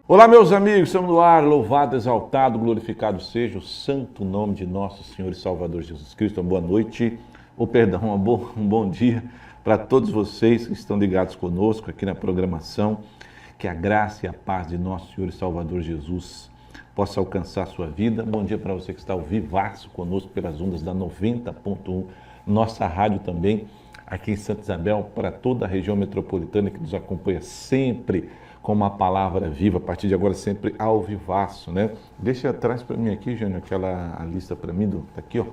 Olá, meus amigos, estamos no ar, louvado, exaltado, glorificado seja o santo nome de nosso Senhor e Salvador Jesus Cristo. Uma boa noite, um bom dia para todos vocês que estão ligados conosco aqui na programação. Que a graça e a paz de nosso Senhor e Salvador Jesus possa alcançar a sua vida. Bom dia para você que está ao vivaço conosco pelas ondas da 90.1, nossa rádio também, aqui em Santa Isabel, para toda a região metropolitana que nos acompanha sempre com uma palavra viva, a partir de agora sempre ao vivaço, né? Deixa atrás para mim aqui, Jânio, a lista para mim, tá aqui, ó,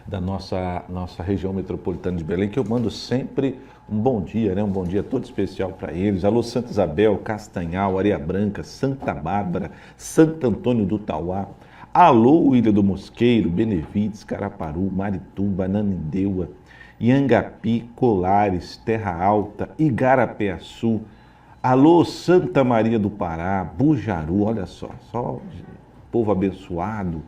da nossa região metropolitana de Belém, que eu mando sempre um bom dia, né? Um bom dia todo especial para eles. Alô, Santa Isabel, Castanhal, Areia Branca, Santa Bárbara, Santo Antônio do Tauá. Alô, Ilha do Mosqueiro, Benevides, Caraparu, Marituba, Ananindeua, Iangapi, Colares, Terra Alta, Igarapé-Açu. Alô, Santa Maria do Pará, Bujaru, olha só povo abençoado,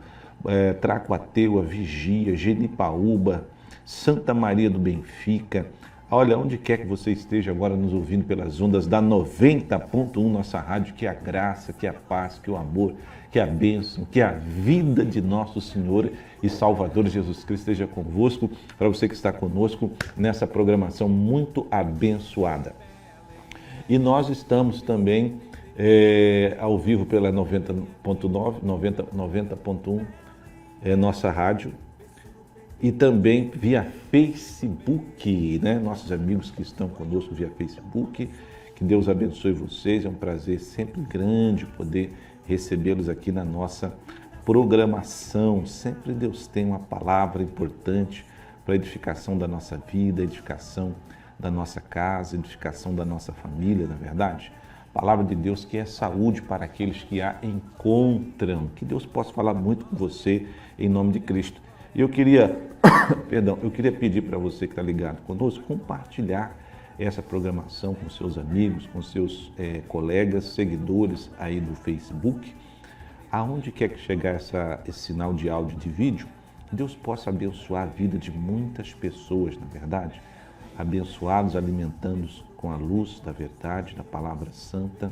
Tracuateua, Vigia, Genipaúba, Santa Maria do Benfica. Olha, onde quer que você esteja agora nos ouvindo pelas ondas da 90.1, nossa rádio, que a graça, que a paz, que o amor, que a bênção, que a vida de nosso Senhor e Salvador Jesus Cristo esteja convosco, para você que está conosco nessa programação muito abençoada. E nós estamos também ao vivo pela 90.9, 90.1, nossa rádio, e também via Facebook, né? Nossos amigos que estão conosco via Facebook, que Deus abençoe vocês, é um prazer sempre grande poder recebê-los aqui na nossa programação. Sempre Deus tem uma palavra importante para a edificação da nossa vida, edificação da nossa casa, edificação da nossa família, na verdade. Palavra de Deus que é saúde para aqueles que a encontram. Que Deus possa falar muito com você em nome de Cristo. E eu queria, eu queria pedir para você que está ligado conosco, compartilhar essa programação com seus amigos, com seus colegas, seguidores aí do Facebook. Aonde quer que chegar esse sinal de áudio e de vídeo, Deus possa abençoar a vida de muitas pessoas, na verdade. Abençoados, alimentando-os com a luz da verdade, da palavra santa.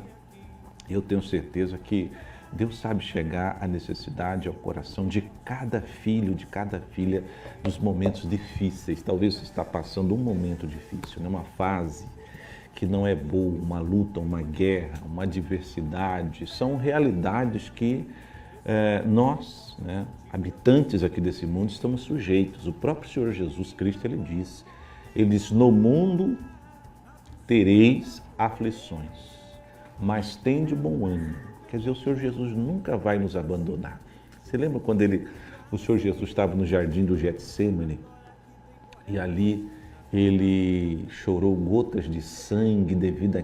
Eu tenho certeza que Deus sabe chegar à necessidade, ao coração de cada filho, de cada filha, nos momentos difíceis. Talvez você está passando um momento difícil, né? Uma fase que não é boa, uma luta, uma guerra, uma adversidade. São realidades que nós, né, habitantes aqui desse mundo, estamos sujeitos. O próprio Senhor Jesus Cristo, Ele diz, no mundo tereis aflições, mas tende bom ânimo. Quer dizer, o Senhor Jesus nunca vai nos abandonar. Você lembra quando o Senhor Jesus estava no jardim do Getsêmani e ali ele chorou gotas de sangue devido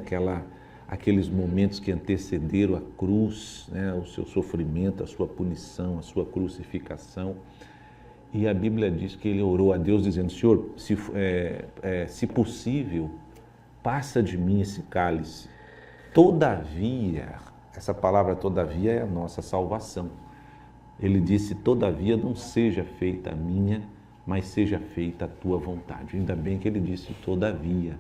àqueles momentos que antecederam a cruz, né, o seu sofrimento, a sua punição, a sua crucificação. E a Bíblia diz que ele orou a Deus dizendo, Senhor, se possível, passa de mim esse cálice. Todavia, essa palavra todavia é a nossa salvação. Ele disse, todavia não seja feita a minha, mas seja feita a tua vontade. Ainda bem que ele disse todavia.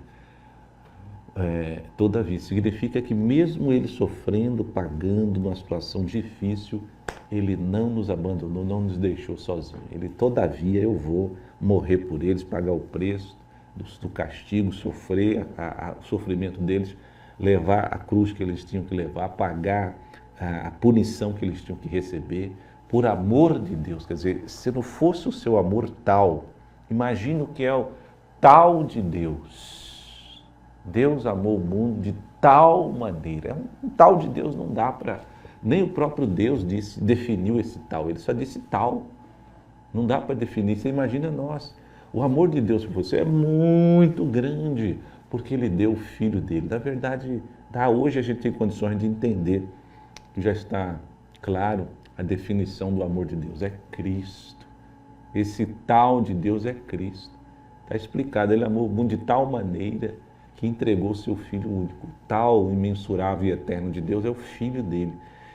Todavia, significa que mesmo ele sofrendo, pagando numa situação difícil, Ele não nos abandonou, não nos deixou sozinho. Ele, todavia, eu vou morrer por eles, pagar o preço do castigo, sofrer o sofrimento deles, levar a cruz que eles tinham que levar, pagar a punição que eles tinham que receber, por amor de Deus. Quer dizer, se não fosse o seu amor tal, imagine o que é o tal de Deus. Deus amou o mundo de tal maneira. Um tal de Deus não dá para... Nem o próprio Deus definiu esse tal, ele só disse tal. Não dá para definir, você imagina nós. O amor de Deus por você é muito grande, porque Ele deu o Filho dele. Na verdade, hoje a gente tem condições de entender, que já está claro a definição do amor de Deus, é Cristo. Esse tal de Deus é Cristo. Está explicado, Ele amou o mundo de tal maneira que entregou o seu Filho único. Tal, imensurável e eterno de Deus é o Filho dele.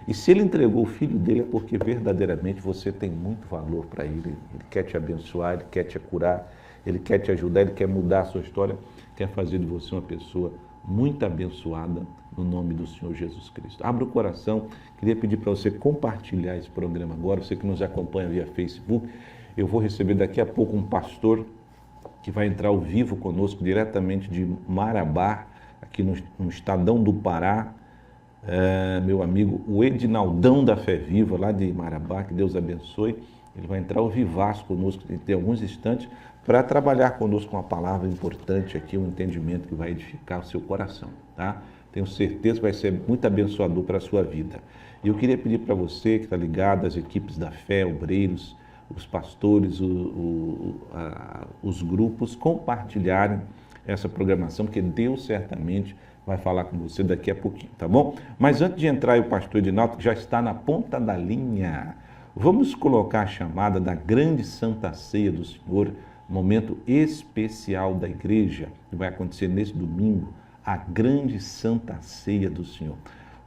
E se Ele entregou o Filho dele é porque verdadeiramente você tem muito valor para Ele. Ele quer te abençoar, Ele quer te curar, Ele quer te ajudar, Ele quer mudar a sua história, quer fazer de você uma pessoa muito abençoada, no nome do Senhor Jesus Cristo. Abra o coração, queria pedir para você compartilhar esse programa agora, você que nos acompanha via Facebook. Eu vou receber daqui a pouco um pastor que vai entrar ao vivo conosco, diretamente de Marabá, aqui no Estadão do Pará, meu amigo, o Edinaldão da Fé Viva, lá de Marabá, que Deus abençoe. Ele vai entrar ao vivaço conosco em alguns instantes para trabalhar conosco uma palavra importante aqui, um entendimento que vai edificar o seu coração, tá? Tenho certeza que vai ser muito abençoador para a sua vida. E eu queria pedir para você que está ligado às equipes da fé, obreiros, os pastores, os grupos, compartilharem essa programação, porque Deus certamente vai falar com você daqui a pouquinho, tá bom? Mas antes de entrar, o pastor Edinaldo, que já está na ponta da linha, vamos colocar a chamada da grande Santa Ceia do Senhor, momento especial da igreja, que vai acontecer nesse domingo, a grande Santa Ceia do Senhor.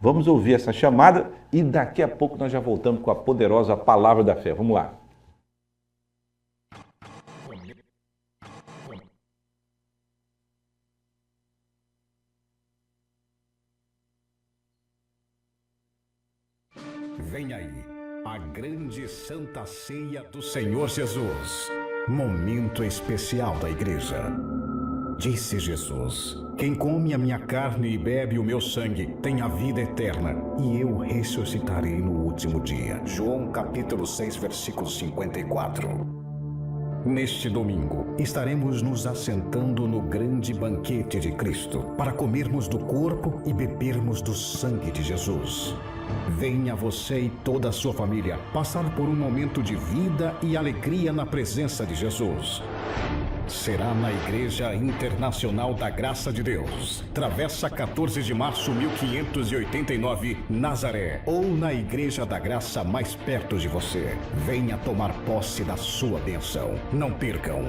Vamos ouvir essa chamada e daqui a pouco nós já voltamos com a poderosa palavra da fé. Vamos lá. Vem aí, a grande Santa Ceia do Senhor Jesus, momento especial da igreja. Disse Jesus: quem come a minha carne e bebe o meu sangue tem a vida eterna, e eu ressuscitarei no último dia. João capítulo 6, versículo 54. Neste domingo, estaremos nos assentando no grande banquete de Cristo para comermos do corpo e bebermos do sangue de Jesus. Venha você e toda a sua família passar por um momento de vida e alegria na presença de Jesus. Será na Igreja Internacional da Graça de Deus, Travessa 14 de março 1589, Nazaré, ou na Igreja da Graça mais perto de você. Venha tomar posse da sua bênção. Não percam.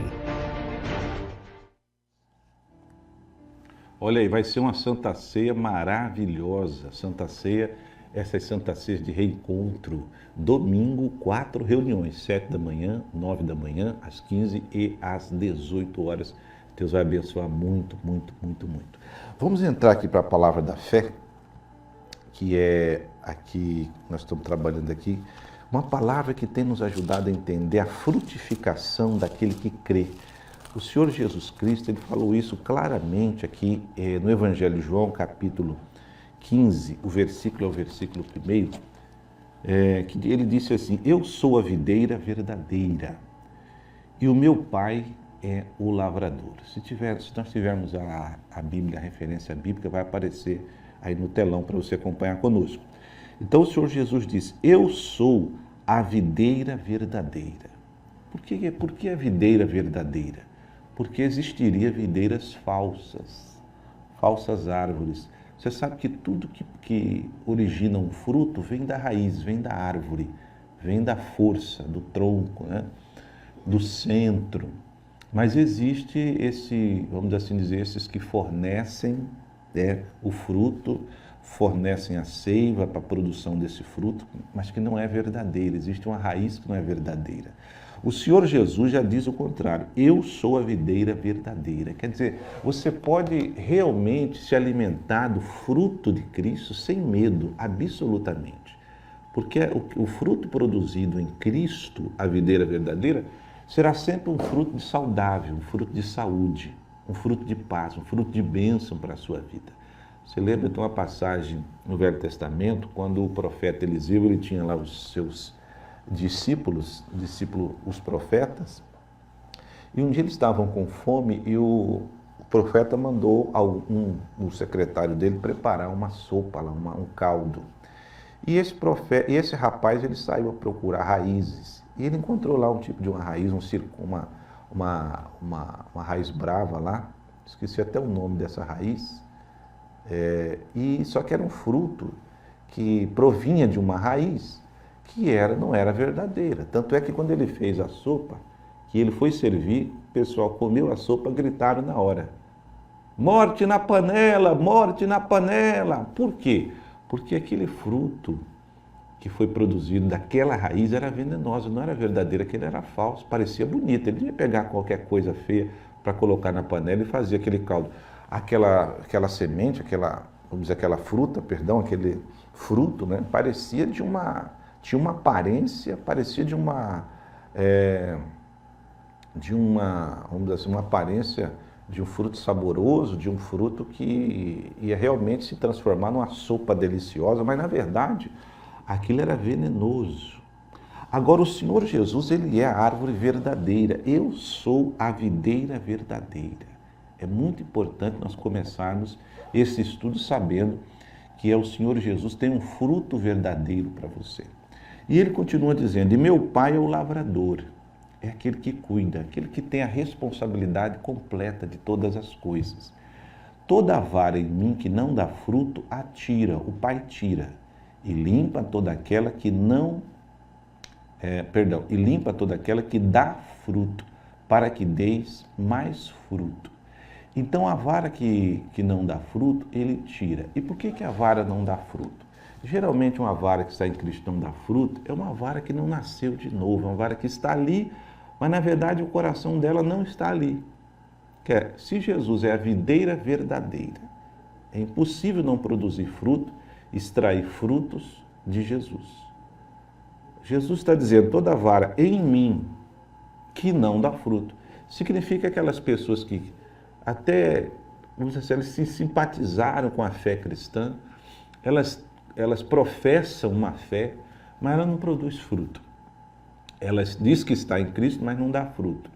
Olha aí, vai ser uma Santa Ceia maravilhosa. Santa Ceia, essas Santa Ceias de reencontro. Domingo, 4 reuniões, 7 da manhã, 9 da manhã, às 15 e às 18 horas. Deus vai abençoar muito, muito, muito, muito. Vamos entrar aqui para a palavra da fé, que é aqui, nós estamos trabalhando aqui, uma palavra que tem nos ajudado a entender a frutificação daquele que crê. O Senhor Jesus Cristo, ele falou isso claramente aqui no Evangelho de João, capítulo 15, o versículo é o versículo 1, que ele disse assim: eu sou a videira verdadeira e o meu pai é o lavrador. Se nós tivermos a Bíblia, a referência bíblica, vai aparecer aí no telão para você acompanhar conosco. Então o Senhor Jesus disse: eu sou a videira verdadeira. Por que a videira verdadeira? Porque existiria videiras falsas árvores. Você sabe que tudo que origina um fruto vem da raiz, vem da árvore, vem da força, do tronco, né? Do centro. Mas existe vamos assim dizer, esses que fornecem o fruto, fornecem a seiva para a produção desse fruto, mas que não é verdadeira. Existe uma raiz que não é verdadeira. O Senhor Jesus já diz o contrário: eu sou a videira verdadeira. Quer dizer, você pode realmente se alimentar do fruto de Cristo sem medo, absolutamente. Porque o fruto produzido em Cristo, a videira verdadeira, será sempre um fruto de saudável, um fruto de saúde, um fruto de paz, um fruto de bênção para a sua vida. Você lembra de uma passagem no Velho Testamento, quando o profeta Eliseu, ele tinha lá os seus discípulos, os profetas, e um dia eles estavam com fome e o profeta mandou o secretário dele preparar uma sopa, um caldo. E esse rapaz, ele saiu a procurar raízes e ele encontrou lá um tipo de uma raiz, uma raiz brava lá, esqueci até o nome dessa raiz, só que era um fruto que provinha de uma raiz que não era verdadeira. Tanto é que quando ele fez a sopa, que ele foi servir, o pessoal comeu a sopa, gritaram na hora: morte na panela, morte na panela. Por quê? Porque aquele fruto que foi produzido daquela raiz era venenoso, não era verdadeiro, aquele era falso, parecia bonito. Ele ia pegar qualquer coisa feia para colocar na panela e fazer aquele caldo. Aquela semente, vamos dizer, aquela fruta, perdão, aquele fruto, né, parecia tinha uma aparência, parecia vamos dizer assim, uma aparência de um fruto saboroso, de um fruto que ia realmente se transformar numa sopa deliciosa, mas na verdade aquilo era venenoso. Agora o Senhor Jesus, ele é a árvore verdadeira. Eu sou a videira verdadeira. É muito importante nós começarmos esse estudo sabendo que o Senhor Jesus tem um fruto verdadeiro para você. E ele continua dizendo, e meu Pai é o lavrador, é aquele que cuida, aquele que tem a responsabilidade completa de todas as coisas. Toda vara em mim que não dá fruto, a tira, o Pai tira, e limpa toda aquela que dá fruto, para que deis mais fruto. Então a vara que não dá fruto, ele tira. E por que a vara não dá fruto? Geralmente uma vara que está em Cristo não dá fruto, é uma vara que não nasceu de novo, é uma vara que está ali, mas na verdade o coração dela não está ali. Se Jesus é a videira verdadeira, é impossível não produzir fruto, extrair frutos de Jesus. Jesus está dizendo, toda vara em mim que não dá fruto, significa aquelas pessoas que até, vamos dizer, elas se simpatizaram com a fé cristã, elas professam uma fé, mas ela não produz fruto. Ela diz que está em Cristo, mas não dá fruto.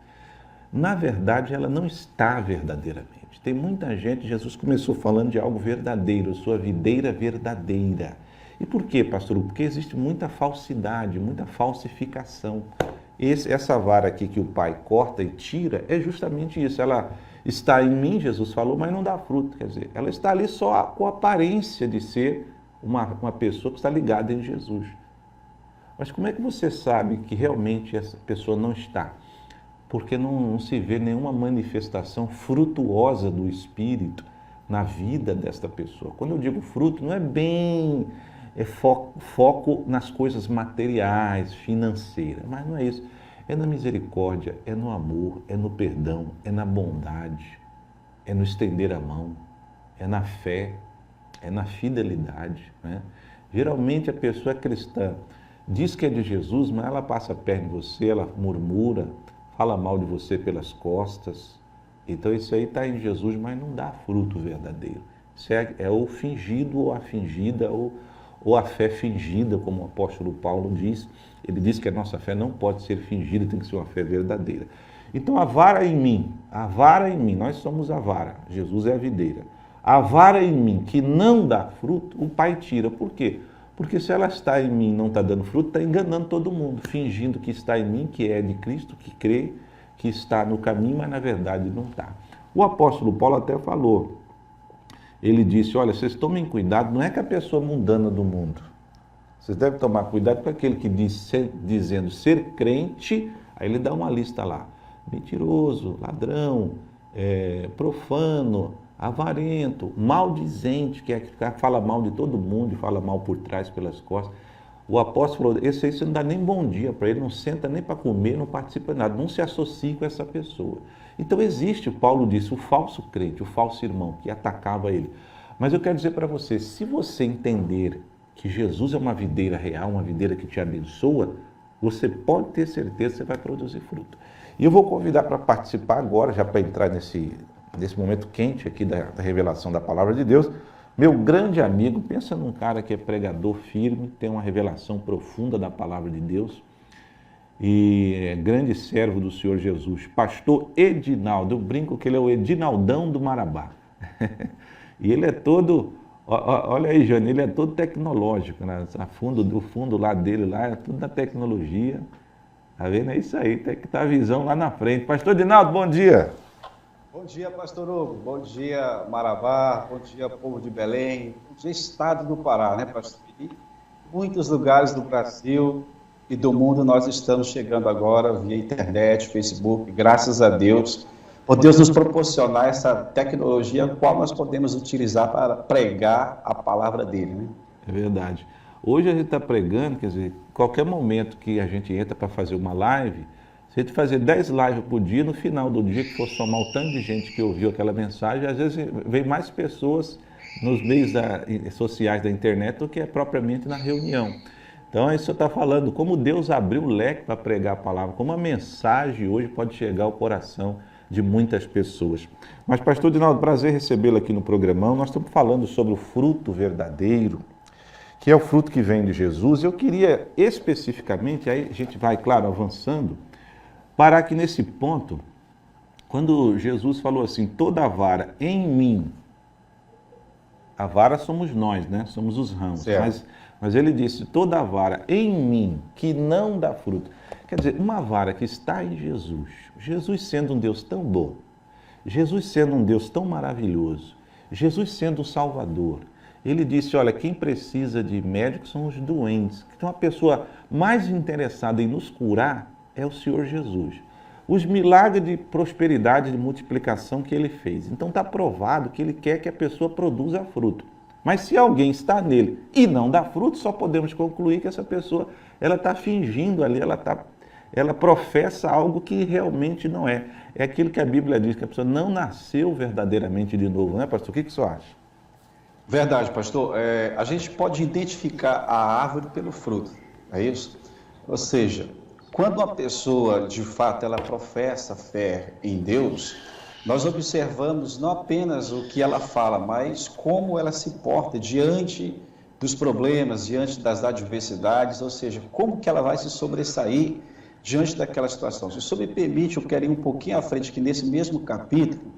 Na verdade, ela não está verdadeiramente. Tem muita gente, Jesus começou falando de algo verdadeiro, sua videira verdadeira. E por quê, pastor? Porque existe muita falsidade, muita falsificação. Essa vara aqui que o Pai corta e tira é justamente isso. Ela está em mim, Jesus falou, mas não dá fruto. Quer dizer, ela está ali só com a aparência de ser uma pessoa que está ligada em Jesus. Mas como é que você sabe que realmente essa pessoa não está? Porque não se vê nenhuma manifestação frutuosa do Espírito na vida desta pessoa. Quando eu digo fruto, não é bem foco nas coisas materiais, financeiras, mas não é isso. É na misericórdia, é no amor, é no perdão, é na bondade, é no estender a mão, é na fé, é na fidelidade, né? Geralmente a pessoa é cristã, diz que é de Jesus, mas ela passa a perna em você, ela murmura, fala mal de você pelas costas. Então isso aí está em Jesus, mas não dá fruto verdadeiro. Isso é o fingido ou a fingida, ou a fé fingida, como o apóstolo Paulo diz. Ele diz que a nossa fé não pode ser fingida, tem que ser uma fé verdadeira. Então a vara em mim, nós somos a vara, Jesus é a videira. A vara em mim que não dá fruto, o Pai tira. Por quê? Porque se ela está em mim e não está dando fruto, está enganando todo mundo, fingindo que está em mim, que é de Cristo, que crê, que está no caminho, mas na verdade não está. O apóstolo Paulo até falou, ele disse, olha, vocês tomem cuidado, não é que a pessoa mundana do mundo, vocês devem tomar cuidado com aquele que diz, dizendo ser crente, aí ele dá uma lista lá, mentiroso, ladrão, profano, avarento, maldizente, que fala mal de todo mundo, fala mal por trás, pelas costas. O apóstolo falou, esse aí você não dá nem bom dia para ele, não senta nem para comer, não participa de nada, não se associe com essa pessoa. Então existe, Paulo disse, o falso crente, o falso irmão, que atacava ele. Mas eu quero dizer para você, se você entender que Jesus é uma videira real, uma videira que te abençoa, você pode ter certeza que você vai produzir fruto. E eu vou convidar para participar agora, já para entrar nesse momento quente aqui da revelação da palavra de Deus, meu grande amigo, pensa num cara que é pregador firme, tem uma revelação profunda da palavra de Deus e é grande servo do Senhor Jesus, pastor Edinaldo. Eu brinco que ele é o Edinaldão do Marabá. E ele é todo, olha aí, Jane, ele é todo tecnológico, né? O fundo lá dele lá é tudo da tecnologia. Tá vendo? É isso aí, tem que estar a visão lá na frente. Pastor Edinaldo, bom dia. Bom dia, pastor Hugo. Bom dia, Marabá. Bom dia, povo de Belém. Bom dia, estado do Pará, né, pastor? Em muitos lugares do Brasil e do mundo nós estamos chegando agora via internet, Facebook, graças a Deus, por Deus nos proporcionar essa tecnologia qual nós podemos utilizar para pregar a palavra dele, né? É verdade. Hoje a gente está pregando, quer dizer, qualquer momento que a gente entra para fazer uma live, se a gente fazer 10 lives por dia, no final do dia que for somar o tanto de gente que ouviu aquela mensagem, às vezes vem mais pessoas nos meios sociais da internet do que é propriamente na reunião. Então, aí o senhor está falando como Deus abriu o leque para pregar a palavra, como a mensagem hoje pode chegar ao coração de muitas pessoas. Mas, pastor Dinaldo, prazer recebê-lo aqui no programão. Nós estamos falando sobre o fruto verdadeiro, que é o fruto que vem de Jesus. Eu queria especificamente, aí a gente vai, claro, avançando, parar aqui nesse ponto, quando Jesus falou assim, toda vara em mim, a vara somos nós, né? Somos os ramos, mas ele disse, toda vara em mim que não dá fruto. Quer dizer, uma vara que está em Jesus, Jesus sendo um Deus tão bom, Jesus sendo um Deus tão maravilhoso, Jesus sendo o Salvador, ele disse, olha, quem precisa de médico são os doentes. Então a pessoa mais interessada em nos curar é o Senhor Jesus. Os milagres de prosperidade, de multiplicação que ele fez. Então está provado que ele quer que a pessoa produza fruto. Mas se alguém está nele e não dá fruto, só podemos concluir que essa pessoa ela está fingindo ali, ela professa algo que realmente não é. É aquilo que a Bíblia diz, que a pessoa não nasceu verdadeiramente de novo, né, pastor? O que o senhor acha? Verdade, pastor. A gente pode identificar a árvore pelo fruto, é isso? Ou seja, quando uma pessoa, de fato, ela professa fé em Deus, nós observamos não apenas o que ela fala, mas como ela se porta diante dos problemas, diante das adversidades, ou seja, como que ela vai se sobressair diante daquela situação. Se o senhor me permite, eu quero ir um pouquinho à frente, que nesse mesmo capítulo,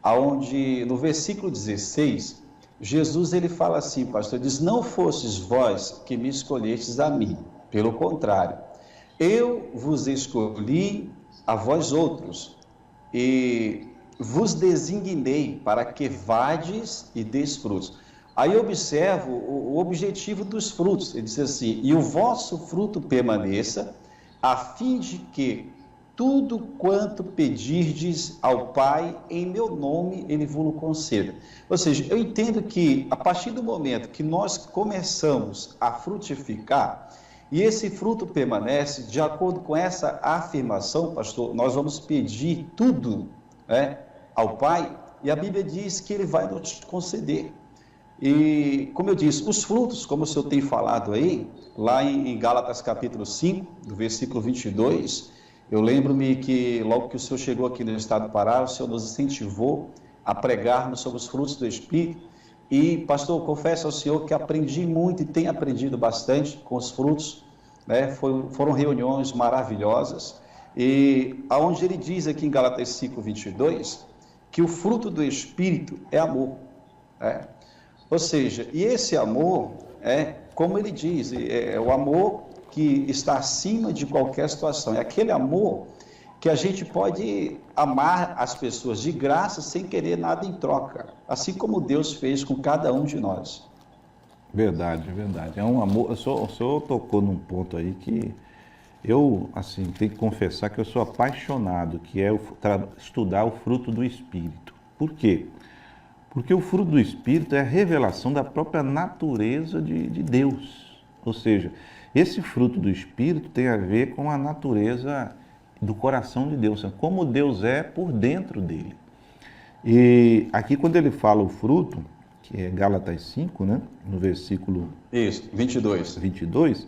onde no versículo 16, Jesus ele fala assim, pastor, diz, não fostes vós que me escolhestes a mim, pelo contrário, eu vos escolhi a vós outros, e vos designei para que vades e deis frutos. Aí eu observo o objetivo dos frutos, ele diz assim, e o vosso fruto permaneça, a fim de que tudo quanto pedirdes ao Pai, em meu nome, Ele vos conceda. Ou seja, eu entendo que a partir do momento que nós começamos a frutificar, e esse fruto permanece, de acordo com essa afirmação, pastor, nós vamos pedir tudo, né, ao Pai, e a Bíblia diz que Ele vai nos conceder. E, como eu disse, os frutos, como o senhor tem falado aí, lá em Gálatas capítulo 5, do versículo 22, eu lembro-me que logo que o senhor chegou aqui no estado do Pará, o senhor nos incentivou a pregarmos sobre os frutos do Espírito. E, pastor, confesso ao senhor que aprendi muito e tenho aprendido bastante com os frutos, né? Foram reuniões maravilhosas. E aonde ele diz aqui em Gálatas 5, 22, que o fruto do Espírito é amor, né? Ou seja, e esse amor é, como ele diz, é o amor que está acima de qualquer situação. É aquele amor que a gente pode amar as pessoas de graça sem querer nada em troca, assim como Deus fez com cada um de nós. Verdade, verdade. É um amor. O senhor tocou num ponto aí que eu, assim, tenho que confessar que eu sou apaixonado, que é estudar o fruto do Espírito. Por quê? Porque o fruto do Espírito é a revelação da própria natureza de Deus. Ou seja, esse fruto do Espírito tem a ver com a natureza do coração de Deus, como Deus é por dentro dele. E aqui quando ele fala o fruto, que é Gálatas 5, né, no versículo 22,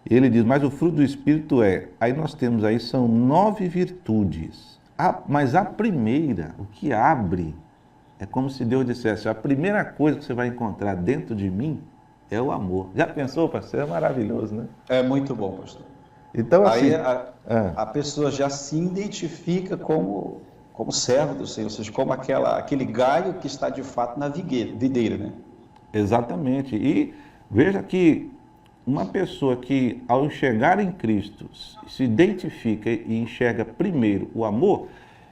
ele diz, mas o fruto do Espírito aí nós temos aí, são 9 virtudes, mas a primeira, o que abre, é como se Deus dissesse, a primeira coisa que você vai encontrar dentro de mim é o amor. Já pensou, pastor? É maravilhoso, né? É muito bom, pastor. Então, assim, aí a pessoa já se identifica como servo do Senhor, ou seja, como aquele galho que está de fato na videira, né? Exatamente. E veja que uma pessoa que, ao enxergar em Cristo, se identifica e enxerga primeiro o amor,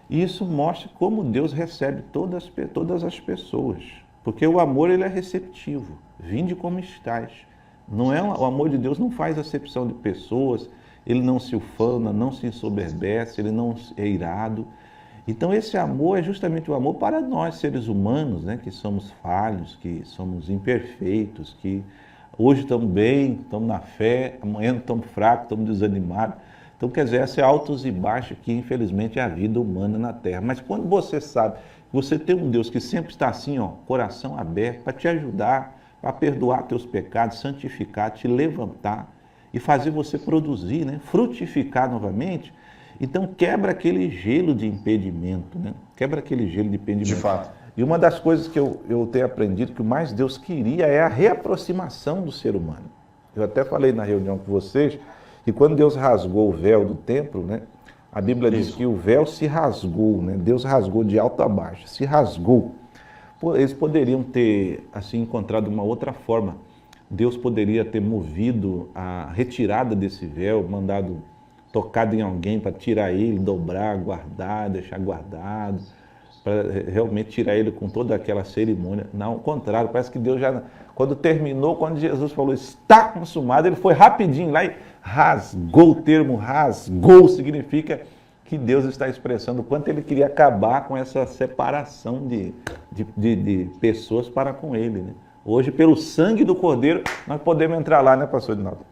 isso mostra como Deus recebe todas as pessoas. Porque o amor ele é receptivo. Vinde como estais. O amor de Deus não faz acepção de pessoas, ele não se ufana, não se ensoberbece, ele não é irado. Então esse amor é justamente o amor para nós, seres humanos, né, que somos falhos, que somos imperfeitos, que hoje estamos bem, estamos na fé, amanhã estamos fracos, estamos desanimados. Então, quer dizer, essa é altos e baixos que, infelizmente, é a vida humana na Terra. Mas quando você sabe Você tem um Deus que sempre está assim, ó, coração aberto, para te ajudar, para perdoar teus pecados, santificar, te levantar e fazer você produzir, né? Frutificar novamente. Então quebra aquele gelo de impedimento, né? Quebra aquele gelo de impedimento. De fato. E uma das coisas que eu tenho aprendido que o mais Deus queria é a reaproximação do ser humano. Eu até falei na reunião com vocês que quando Deus rasgou o véu do templo, né? A Bíblia diz que o véu se rasgou, né? Deus rasgou de alto a baixo, se rasgou. Eles poderiam ter assim encontrado uma outra forma. Deus poderia ter movido a retirada desse véu, tocado em alguém para tirar ele, dobrar, guardar, deixar guardado, para realmente tirar ele com toda aquela cerimônia. Não, ao contrário, parece que Deus já, quando terminou, quando Jesus falou, está consumado, ele foi rapidinho lá e rasgou. O termo rasgou significa que Deus está expressando o quanto ele queria acabar com essa separação de pessoas para com ele, né? Hoje, pelo sangue do Cordeiro, nós podemos entrar lá, né, pastor Edinaldo?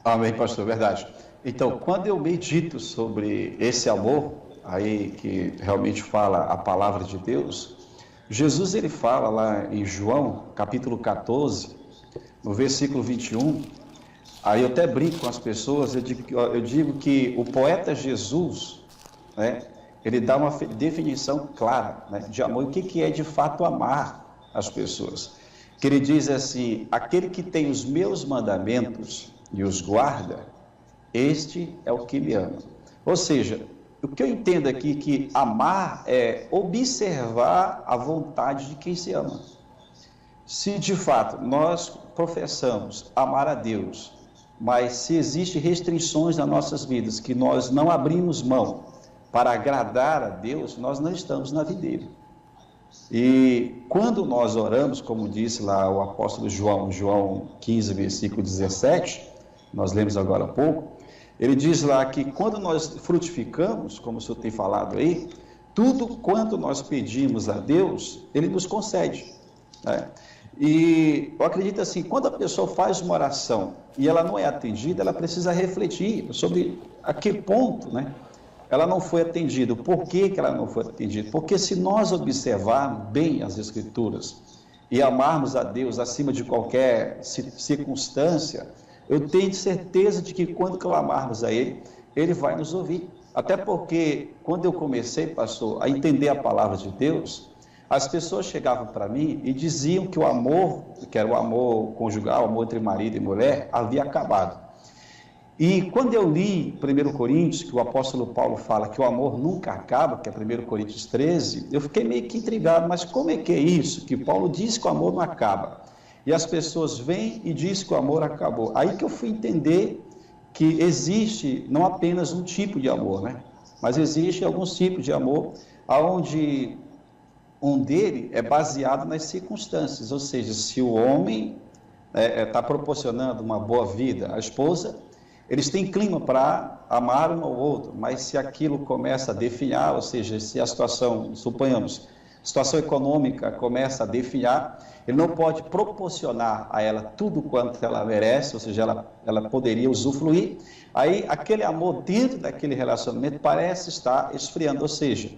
Amém, pastor, verdade. Então, quando eu medito sobre esse amor, aí que realmente fala a palavra de Deus, Jesus ele fala lá em João, capítulo 14, no versículo 21, aí eu até brinco com as pessoas, eu digo que o poeta Jesus, né, ele dá uma definição clara, né, de amor, e o que é de fato amar as pessoas. Que ele diz assim, aquele que tem os meus mandamentos e os guarda, este é o que me ama. Ou seja, o que eu entendo aqui que amar é observar a vontade de quem se ama. Se de fato nós professamos amar a Deus, mas se existem restrições nas nossas vidas que nós não abrimos mão para agradar a Deus, nós não estamos na videira. E quando nós oramos, como disse lá o apóstolo João 15, versículo 17, nós lemos agora há pouco, ele diz lá que quando nós frutificamos, como o senhor tem falado aí, tudo quanto nós pedimos a Deus, ele nos concede, né? E eu acredito assim, quando a pessoa faz uma oração e ela não é atendida, ela precisa refletir sobre a que ponto, né, ela não foi atendida. Por que ela não foi atendida? Porque se nós observarmos bem as Escrituras e amarmos a Deus acima de qualquer circunstância, eu tenho certeza de que quando clamarmos a Ele, Ele vai nos ouvir. Até porque, quando eu comecei, pastor, a entender a palavra de Deus, as pessoas chegavam para mim e diziam que o amor, que era o amor conjugal, o amor entre marido e mulher, havia acabado. E quando eu li 1 Coríntios, que o apóstolo Paulo fala que o amor nunca acaba, que é 1 Coríntios 13, eu fiquei meio que intrigado, mas como é que é isso? Que Paulo diz que o amor não acaba. E as pessoas vêm e dizem que o amor acabou. Aí que eu fui entender que existe não apenas um tipo de amor, né? Mas existe alguns tipos de amor, onde um dele é baseado nas circunstâncias, ou seja, se o homem está proporcionando uma boa vida à esposa, eles têm clima para amar um ao outro, mas se aquilo começa a definhar, ou seja, se a situação, suponhamos, a situação econômica começa a definhar, ele não pode proporcionar a ela tudo quanto ela merece, ou seja, ela poderia usufruir, aí aquele amor dentro daquele relacionamento parece estar esfriando, ou seja,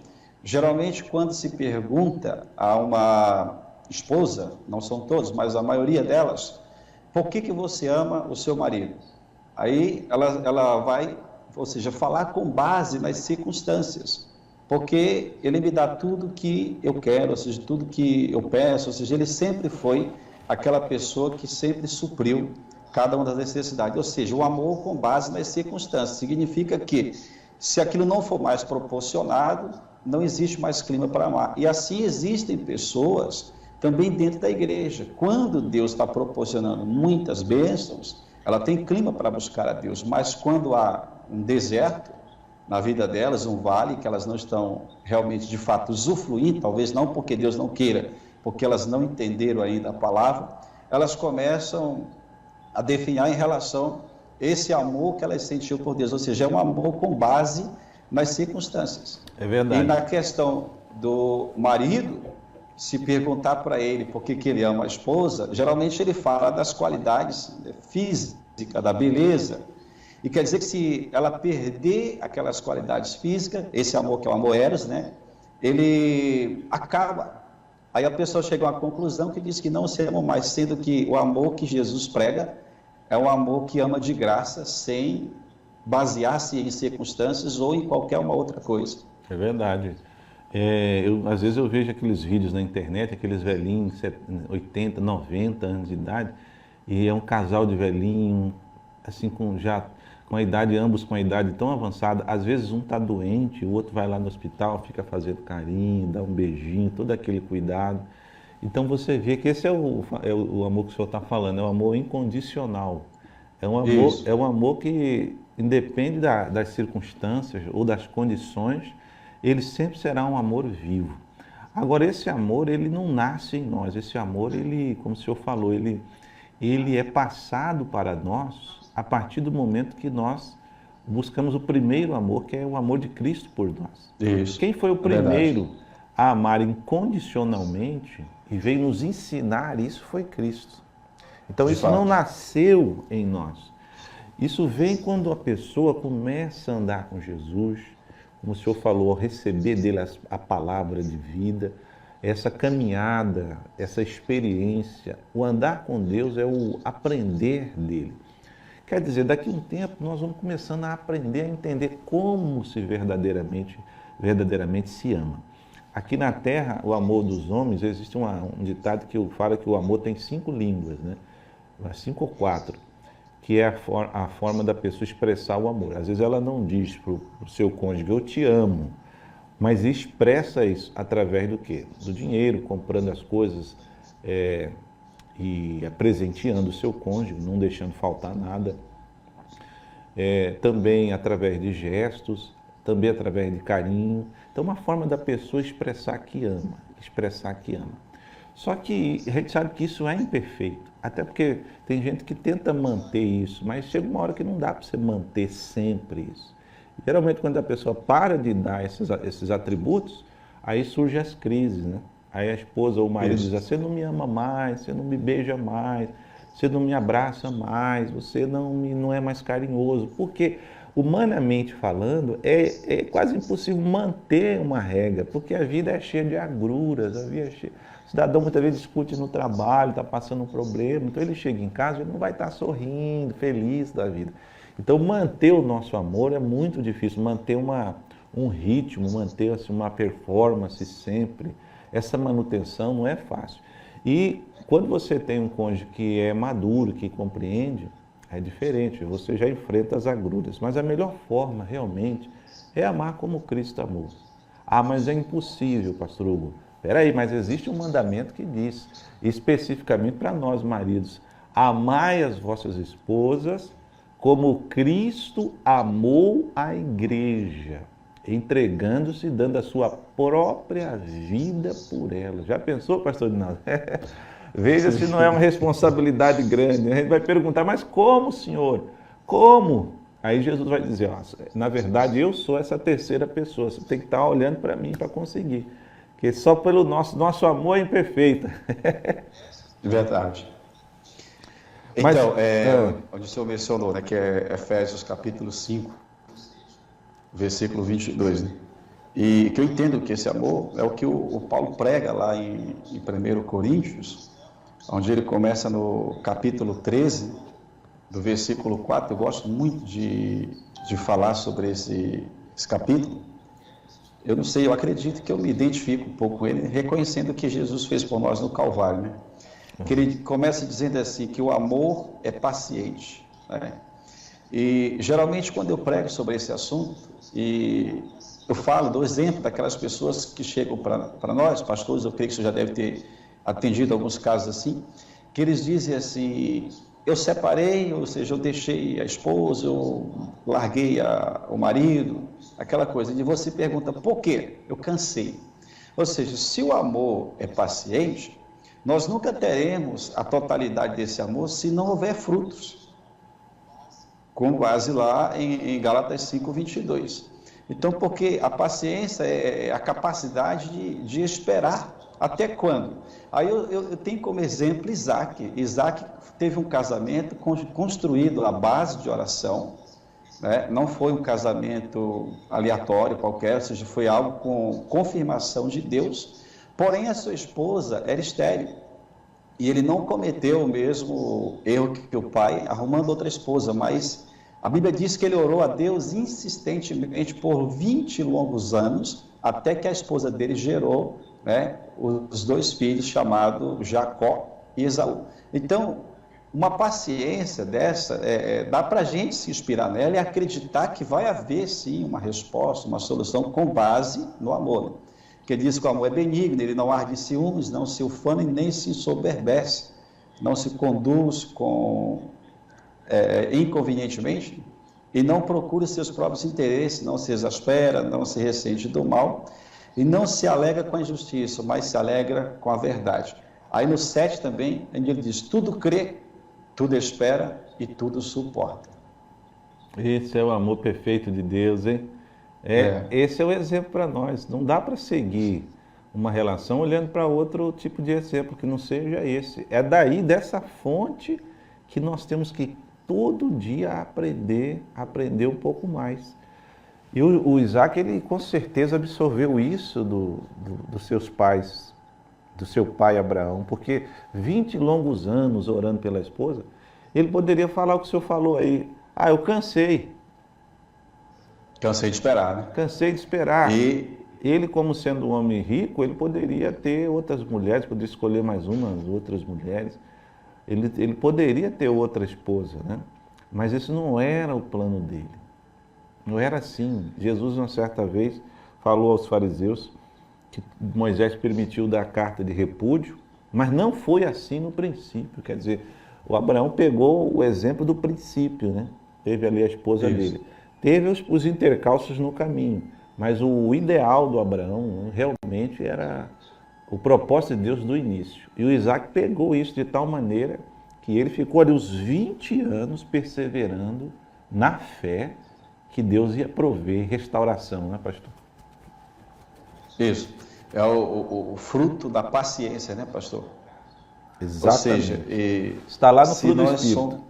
geralmente quando se pergunta a uma esposa, não são todos, mas a maioria delas, por que você ama o seu marido? Aí ela vai, ou seja, falar com base nas circunstâncias, porque ele me dá tudo que eu quero, ou seja, tudo que eu peço, ou seja, ele sempre foi aquela pessoa que sempre supriu cada uma das necessidades, ou seja, o amor com base nas circunstâncias, significa que se aquilo não for mais proporcionado, não existe mais clima para amar. E assim existem pessoas também dentro da igreja, quando Deus está proporcionando muitas bênçãos, ela tem clima para buscar a Deus, mas quando há um deserto na vida delas, um vale, que elas não estão realmente, de fato, usufruindo, talvez não porque Deus não queira, porque elas não entenderam ainda a palavra, elas começam a definhar em relação a esse amor que elas sentiam por Deus, ou seja, é um amor com base nas circunstâncias. É verdade. E na questão do marido, se perguntar para ele por que ele ama a esposa, geralmente ele fala das qualidades físicas, da beleza, e quer dizer que se ela perder aquelas qualidades físicas, esse amor que é o amor eros, né, ele acaba. Aí a pessoa chega a uma conclusão que diz que não se amam mais, sendo que o amor que Jesus prega é um amor que ama de graça, sem basear-se em circunstâncias ou em qualquer uma outra coisa. É verdade. Às vezes eu vejo aqueles vídeos na internet, aqueles velhinhos, 80, 90 anos de idade, e é um casal de velhinho, assim, com a idade, ambos com a idade tão avançada. Às vezes um está doente, o outro vai lá no hospital, fica fazendo carinho, dá um beijinho, todo aquele cuidado. Então você vê que esse é o amor que o senhor está falando, é um amor incondicional. É um amor que independe das circunstâncias ou das condições, ele sempre será um amor vivo. Agora, esse amor, ele não nasce em nós. Esse amor, ele, como o senhor falou, ele é passado para nós a partir do momento que nós buscamos o primeiro amor, que é o amor de Cristo por nós. Isso. Quem foi o primeiro a amar incondicionalmente e veio nos ensinar isso foi Cristo. Então, isso não nasceu em nós. Isso vem quando a pessoa começa a andar com Jesus, como o senhor falou, ao receber dele a palavra de vida, essa caminhada, essa experiência. O andar com Deus é o aprender dele. Quer dizer, daqui a um tempo nós vamos começando a aprender a entender como se verdadeiramente se ama. Aqui na Terra, o amor dos homens, existe um ditado que fala que o amor tem 5 línguas, né? 5 ou 4. Que é a forma da pessoa expressar o amor. Às vezes ela não diz para o seu cônjuge, eu te amo, mas expressa isso através do quê? Do dinheiro, comprando as coisas e presenteando o seu cônjuge, não deixando faltar nada. Também através de gestos, também através de carinho. Então, uma forma da pessoa expressar que ama. Só que a gente sabe que isso é imperfeito, até porque tem gente que tenta manter isso, mas chega uma hora que não dá para você manter sempre isso. Geralmente, quando a pessoa para de dar esses atributos, aí surgem as crises, né? Aí a esposa ou o marido diz, você não me ama mais, você não me beija mais, você não me abraça mais, você não é mais carinhoso, porque humanamente falando, é quase impossível manter uma regra, porque a vida é cheia de agruras, o cidadão muitas vezes discute no trabalho, está passando um problema, então ele chega em casa e não vai estar sorrindo, feliz da vida. Então manter o nosso amor é muito difícil, manter um ritmo, manter assim, uma performance sempre, essa manutenção não é fácil. E quando você tem um cônjuge que é maduro, que compreende, é diferente, você já enfrenta as agruras. Mas a melhor forma, realmente, é amar como Cristo amou. Ah, mas é impossível, pastor Hugo. Peraí, mas existe um mandamento que diz, especificamente para nós, maridos, amai as vossas esposas como Cristo amou a igreja, entregando-se e dando a sua própria vida por ela. Já pensou, pastor Dinaldo? Veja se não é uma responsabilidade grande. A gente vai perguntar, mas como, Senhor? Como? Aí Jesus vai dizer, na verdade eu sou essa terceira pessoa, você tem que estar olhando para mim para conseguir. Porque só pelo nosso amor é imperfeito. Verdade. Então, onde o senhor mencionou, né, que é Efésios capítulo 5, versículo 22, né? E que eu entendo que esse amor é o que o Paulo prega lá em 1 Coríntios, onde ele começa no capítulo 13, do versículo 4, eu gosto muito de falar sobre esse capítulo. Eu não sei, eu acredito que eu me identifico um pouco com ele, reconhecendo o que Jesus fez por nós no Calvário, né? Que ele começa dizendo assim, que o amor é paciente, né? E geralmente quando eu prego sobre esse assunto, e eu falo do exemplo daquelas pessoas que chegam para nós, pastores, eu creio que você já deve ter atendido alguns casos assim, que eles dizem assim, eu separei, ou seja, eu deixei a esposa, eu larguei o marido, aquela coisa, e você pergunta, por quê? Eu cansei. Ou seja, se o amor é paciente, nós nunca teremos a totalidade desse amor se não houver frutos, com base lá em Gálatas 5:22. Então, porque a paciência é a capacidade de esperar. Até quando? Aí eu tenho como exemplo Isaac. Isaac teve um casamento construído à base de oração, né? Não foi um casamento aleatório qualquer, ou seja, foi algo com confirmação de Deus, porém a sua esposa era estéril. E ele não cometeu o mesmo erro que o pai, arrumando outra esposa, mas a Bíblia diz que ele orou a Deus insistentemente por 20 longos anos, até que a esposa dele gerou, né, os dois filhos chamados Jacó e Esaú. Então, uma paciência dessa, dá para a gente se inspirar nela e acreditar que vai haver sim uma resposta, uma solução com base no amor. Porque diz que o amor é benigno, ele não arde em ciúmes, não se ufana e nem se ensoberbece, não se conduz inconvenientemente e não procura seus próprios interesses, não se exaspera, não se ressente do mal e não se alegra com a injustiça, mas se alegra com a verdade. Aí no 7 também, ele diz, tudo crê, tudo espera e tudo suporta. Esse é o amor perfeito de Deus, hein? Esse é o exemplo para nós. Não dá para seguir uma relação olhando para outro tipo de exemplo que não seja esse. É daí, dessa fonte, que nós temos que todo dia aprender um pouco mais. E o Isaac, ele com certeza absorveu isso dos seus pais, do seu pai Abraão, porque 20 longos anos orando pela esposa, ele poderia falar o que o senhor falou aí. Eu cansei. Cansei de esperar, né? Cansei de esperar. E ele, como sendo um homem rico, ele poderia ter outras mulheres, poderia escolher mais umas outras mulheres. Ele poderia ter outra esposa, né? Mas esse não era o plano dele. Não era assim. Jesus, uma certa vez, falou aos fariseus que Moisés permitiu dar carta de repúdio, mas não foi assim no princípio. Quer dizer, o Abraão pegou o exemplo do princípio, né? Teve ali a esposa dele. Teve os intercalços no caminho, mas o ideal do Abraão realmente era o propósito de Deus do início. E o Isaac pegou isso de tal maneira que ele ficou ali os 20 anos perseverando na fé que Deus ia prover restauração, né, pastor? Isso. É o fruto da paciência, né, pastor? Exatamente. Ou seja, está lá no fruto do Espírito.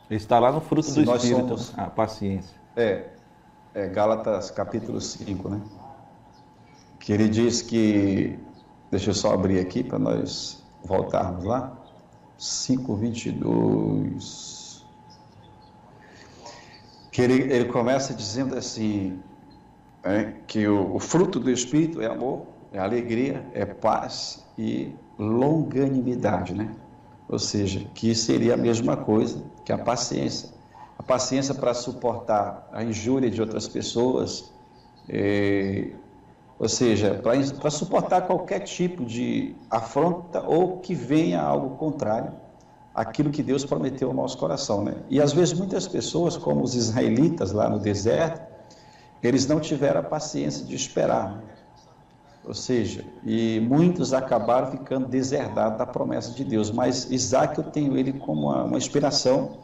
Está lá no fruto do Espírito, a paciência. Gálatas capítulo 5, né? Que ele diz que, deixa eu só abrir aqui para nós voltarmos lá, 5:22, que ele começa dizendo assim, que o fruto do Espírito é amor, é alegria, é paz e longanimidade, né? Ou seja, que seria a mesma coisa que a paciência. A paciência para suportar a injúria de outras pessoas, ou seja, para suportar qualquer tipo de afronta ou que venha algo contrário àquilo que Deus prometeu ao nosso coração, né? E às vezes muitas pessoas, como os israelitas lá no deserto, eles não tiveram a paciência de esperar, né? Ou seja, e muitos acabaram ficando deserdados da promessa de Deus. Mas Isaac, eu tenho ele como uma inspiração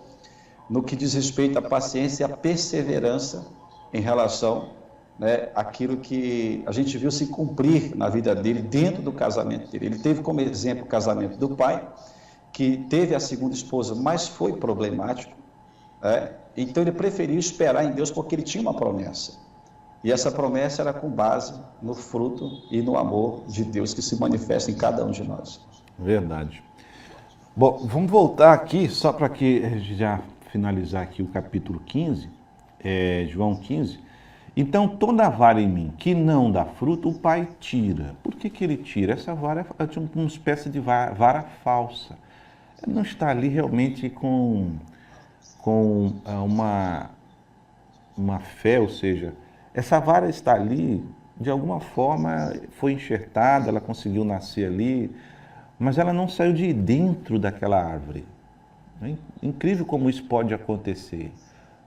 no que diz respeito à paciência e à perseverança em relação, né, àquilo que a gente viu se cumprir na vida dele, dentro do casamento dele. Ele teve como exemplo o casamento do pai, que teve a segunda esposa, mas foi problemático, né? Então ele preferiu esperar em Deus porque ele tinha uma promessa. E essa promessa era com base no fruto e no amor de Deus que se manifesta em cada um de nós. Verdade. Bom, vamos voltar aqui, só para que já finalizar aqui o capítulo 15, João 15. Então, toda vara em mim que não dá fruto, o Pai tira. Por que ele tira? Essa vara é uma espécie de vara falsa. Ele não está ali realmente com uma fé, ou seja, essa vara está ali, de alguma forma foi enxertada, ela conseguiu nascer ali, mas ela não saiu de dentro daquela árvore. É incrível como isso pode acontecer.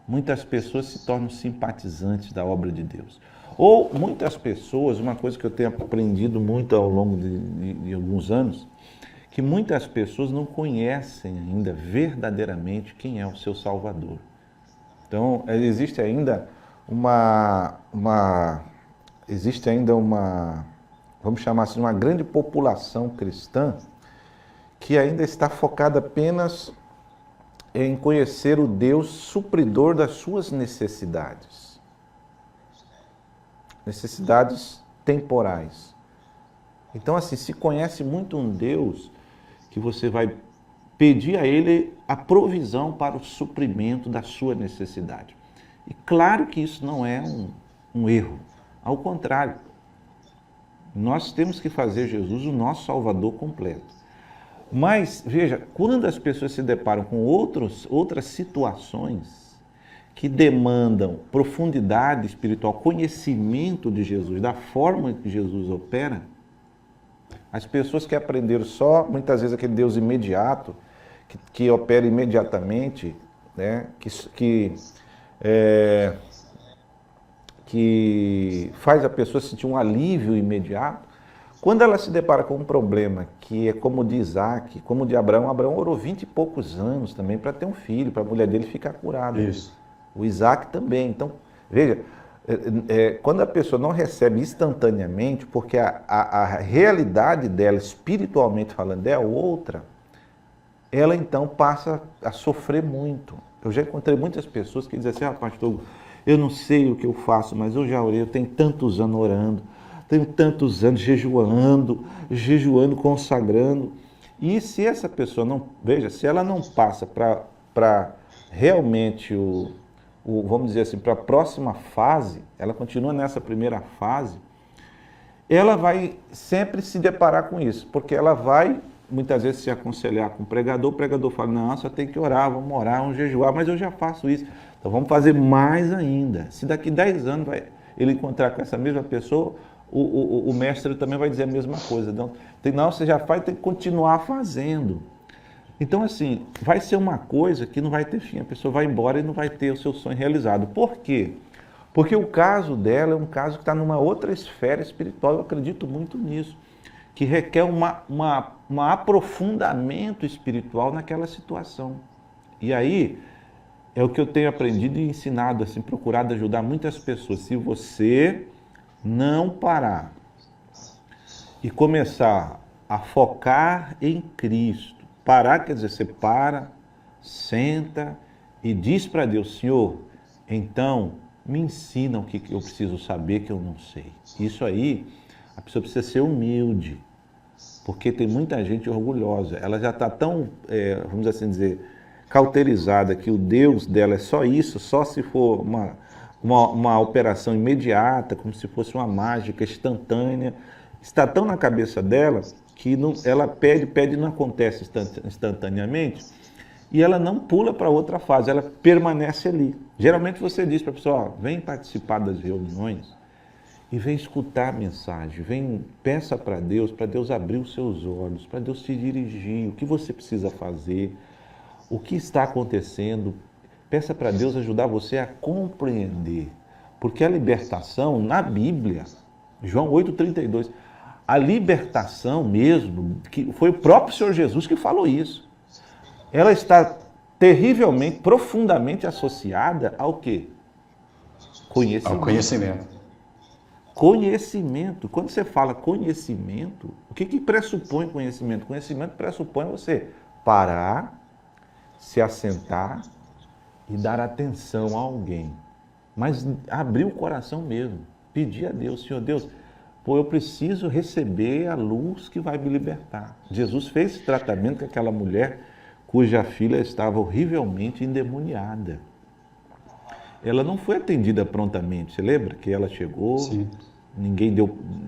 Muitas pessoas se tornam simpatizantes da obra de Deus. Ou muitas pessoas, uma coisa que eu tenho aprendido muito ao longo de alguns anos, que muitas pessoas não conhecem ainda verdadeiramente quem é o seu Salvador. Então, existe ainda vamos chamar assim, uma grande população cristã que ainda está focada apenas em conhecer o Deus supridor das suas necessidades. Necessidades temporais. Então, assim, se conhece muito um Deus que você vai pedir a Ele a provisão para o suprimento da sua necessidade. E claro que isso não é um erro. Ao contrário, nós temos que fazer Jesus o nosso Salvador completo. Mas, veja, quando as pessoas se deparam com outras situações que demandam profundidade espiritual, conhecimento de Jesus, da forma que Jesus opera, as pessoas que aprenderam só, muitas vezes, aquele Deus imediato, que opera imediatamente, né, que faz a pessoa sentir um alívio imediato. Quando ela se depara com um problema que é como o de Isaac, como o de Abraão, Abraão orou 20 e poucos anos também para ter um filho, para a mulher dele ficar curada. Isso. O Isaac também. Então, veja, quando a pessoa não recebe instantaneamente, porque a realidade dela, espiritualmente falando, é outra, ela então passa a sofrer muito. Eu já encontrei muitas pessoas que dizem assim, pastor, eu não sei o que eu faço, mas eu já orei, eu tenho tantos anos orando, tenho tantos anos jejuando, consagrando. E se essa pessoa não, veja, se ela não passa para realmente vamos dizer assim, para a próxima fase, ela continua nessa primeira fase, ela vai sempre se deparar com isso, porque ela vai muitas vezes se aconselhar com o pregador fala, não, só tem que orar, vamos jejuar, mas eu já faço isso, então vamos fazer mais ainda. Se daqui 10 anos ele encontrar com essa mesma pessoa, o mestre também vai dizer a mesma coisa. Não, você já faz, tem que continuar fazendo. Então, assim, vai ser uma coisa que não vai ter fim. A pessoa vai embora e não vai ter o seu sonho realizado. Por quê? Porque o caso dela é um caso que está numa outra esfera espiritual. Eu acredito muito nisso. Que requer um aprofundamento espiritual naquela situação. E aí, é o que eu tenho aprendido e ensinado, assim, procurado ajudar muitas pessoas. Se você não parar e começar a focar em Cristo, parar quer dizer, você para, senta e diz para Deus, Senhor, então me ensina o que eu preciso saber que eu não sei. Isso aí, a pessoa precisa ser humilde, porque tem muita gente orgulhosa, ela já está tão, vamos assim dizer, cauterizada que o Deus dela é só isso, só se for uma operação imediata, como se fosse uma mágica instantânea, está tão na cabeça dela que ela pede e não acontece instantaneamente, e ela não pula para outra fase, ela permanece ali. Geralmente você diz para a pessoa, vem participar das reuniões e vem escutar a mensagem, peça para Deus abrir os seus olhos, para Deus te dirigir, o que você precisa fazer, o que está acontecendo. Peça para Deus ajudar você a compreender, porque a libertação, na Bíblia, João 8,32, a libertação mesmo, que foi o próprio Senhor Jesus que falou isso, ela está terrivelmente, profundamente associada ao quê? Conhecimento. Ao conhecimento. Conhecimento. Quando você fala conhecimento, o que pressupõe conhecimento? Conhecimento pressupõe você parar, se assentar e dar atenção a alguém. Mas abrir o coração mesmo. Pedir a Deus, Senhor Deus, eu preciso receber a luz que vai me libertar. Jesus fez esse tratamento com aquela mulher cuja filha estava horrivelmente endemoniada. Ela não foi atendida prontamente. Você lembra que ela chegou, Sim. Ninguém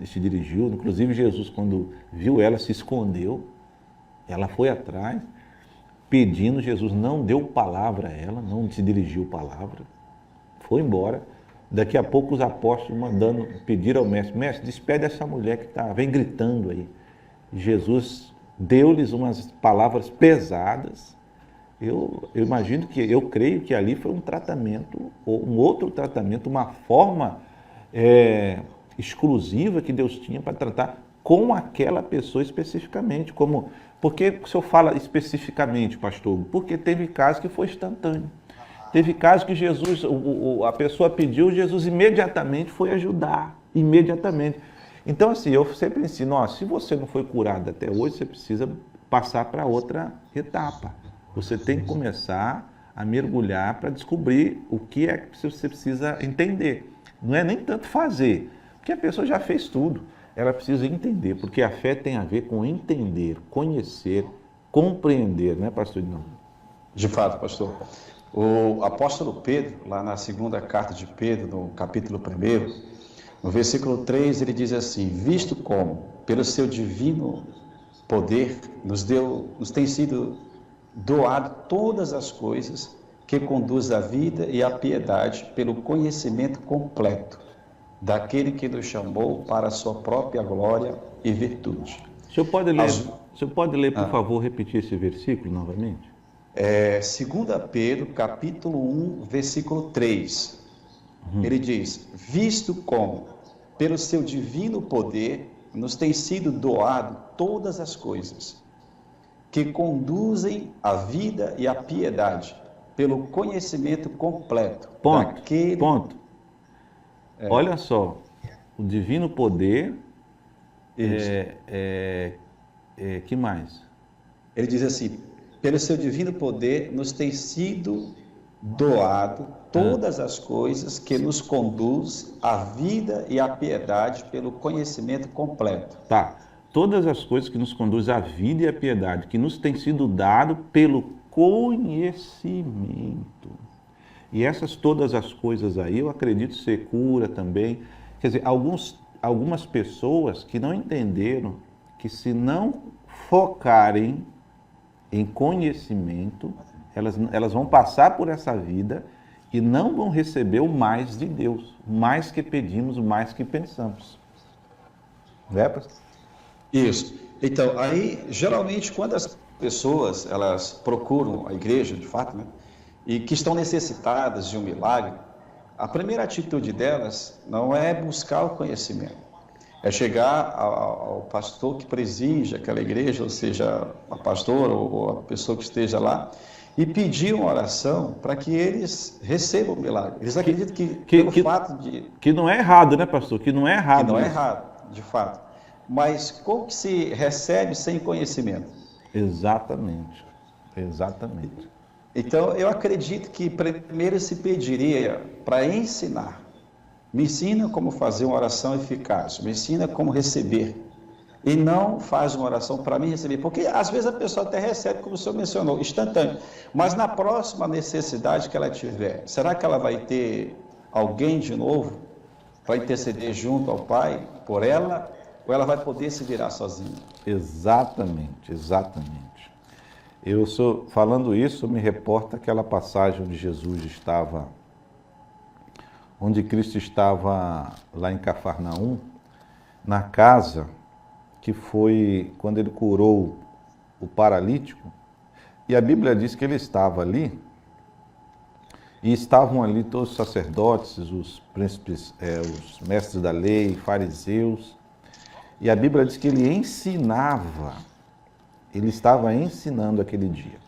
se dirigiu, inclusive Jesus, quando viu ela, se escondeu, ela foi atrás, pedindo, Jesus não deu palavra a ela, não se dirigiu palavra, foi embora. Daqui a pouco os apóstolos pediram ao mestre, despede essa mulher que vem gritando aí. Jesus deu-lhes umas palavras pesadas. Eu imagino eu creio que ali foi um tratamento, ou um outro tratamento, uma forma exclusiva que Deus tinha para tratar com aquela pessoa especificamente. Por que o senhor fala especificamente, pastor? Porque teve casos que foi instantâneo. Teve casos que Jesus, a pessoa pediu, Jesus imediatamente foi ajudar, imediatamente. Então, assim, eu sempre ensino, se você não foi curado até hoje, você precisa passar para outra etapa. Você tem que começar a mergulhar para descobrir o que é que você precisa entender. Não é nem tanto fazer, porque a pessoa já fez tudo. Ela precisa entender, porque a fé tem a ver com entender, conhecer, compreender, né, pastor Dinão? De fato, pastor. O apóstolo Pedro, lá na segunda carta de Pedro, no capítulo 1, no versículo 3, ele diz assim: visto como, pelo seu divino poder, nos tem sido doado todas as coisas que conduz à vida e à piedade pelo conhecimento completo daquele que nos chamou para a sua própria glória e virtude. O senhor pode ler, por favor, repetir esse versículo novamente? 2 Pedro, capítulo 1, versículo 3. Ele diz: visto como, pelo seu divino poder, nos tem sido doado todas as coisas que conduzem à vida e à piedade, pelo conhecimento completo daquele... Ponto. Olha só, o divino poder, que mais? Ele diz assim: pelo seu divino poder nos tem sido doado todas as coisas que nos conduz à vida e à piedade pelo conhecimento completo. Tá. Todas as coisas que nos conduzem à vida e à piedade, que nos tem sido dado pelo conhecimento. E essas todas as coisas aí, eu acredito ser cura também. Quer dizer, algumas pessoas que não entenderam que se não focarem em conhecimento, elas vão passar por essa vida e não vão receber o mais de Deus, o mais que pedimos, o mais que pensamos. Não é, pastor? Isso. Então, aí, geralmente, quando as pessoas, elas procuram a igreja, de fato, né, e que estão necessitadas de um milagre, a primeira atitude delas não é buscar o conhecimento, é chegar ao pastor que preside aquela igreja, ou seja, a pastora ou a pessoa que esteja lá, e pedir uma oração para que eles recebam o milagre. Eles acreditam que fato de... Que não é errado, né, pastor? Que não é errado. Que não é errado, de fato. Mas como que se recebe sem conhecimento? Exatamente. Então, eu acredito que primeiro se pediria para ensinar. Me ensina como fazer uma oração eficaz, me ensina como receber. E não faz uma oração para mim receber. Porque às vezes a pessoa até recebe, como o senhor mencionou, instantâneo. Mas na próxima necessidade que ela tiver, será que ela vai ter alguém de novo para interceder junto ao Pai por ela? Ou ela vai poder se virar sozinha? Exatamente. Falando isso, me reporta aquela passagem onde Jesus estava, onde Cristo estava lá em Cafarnaum, na casa que foi quando ele curou o paralítico, e a Bíblia diz que ele estava ali, e estavam ali todos os sacerdotes, os príncipes, os mestres da lei, fariseus, e a Bíblia diz que ele estava ensinando aquele dia.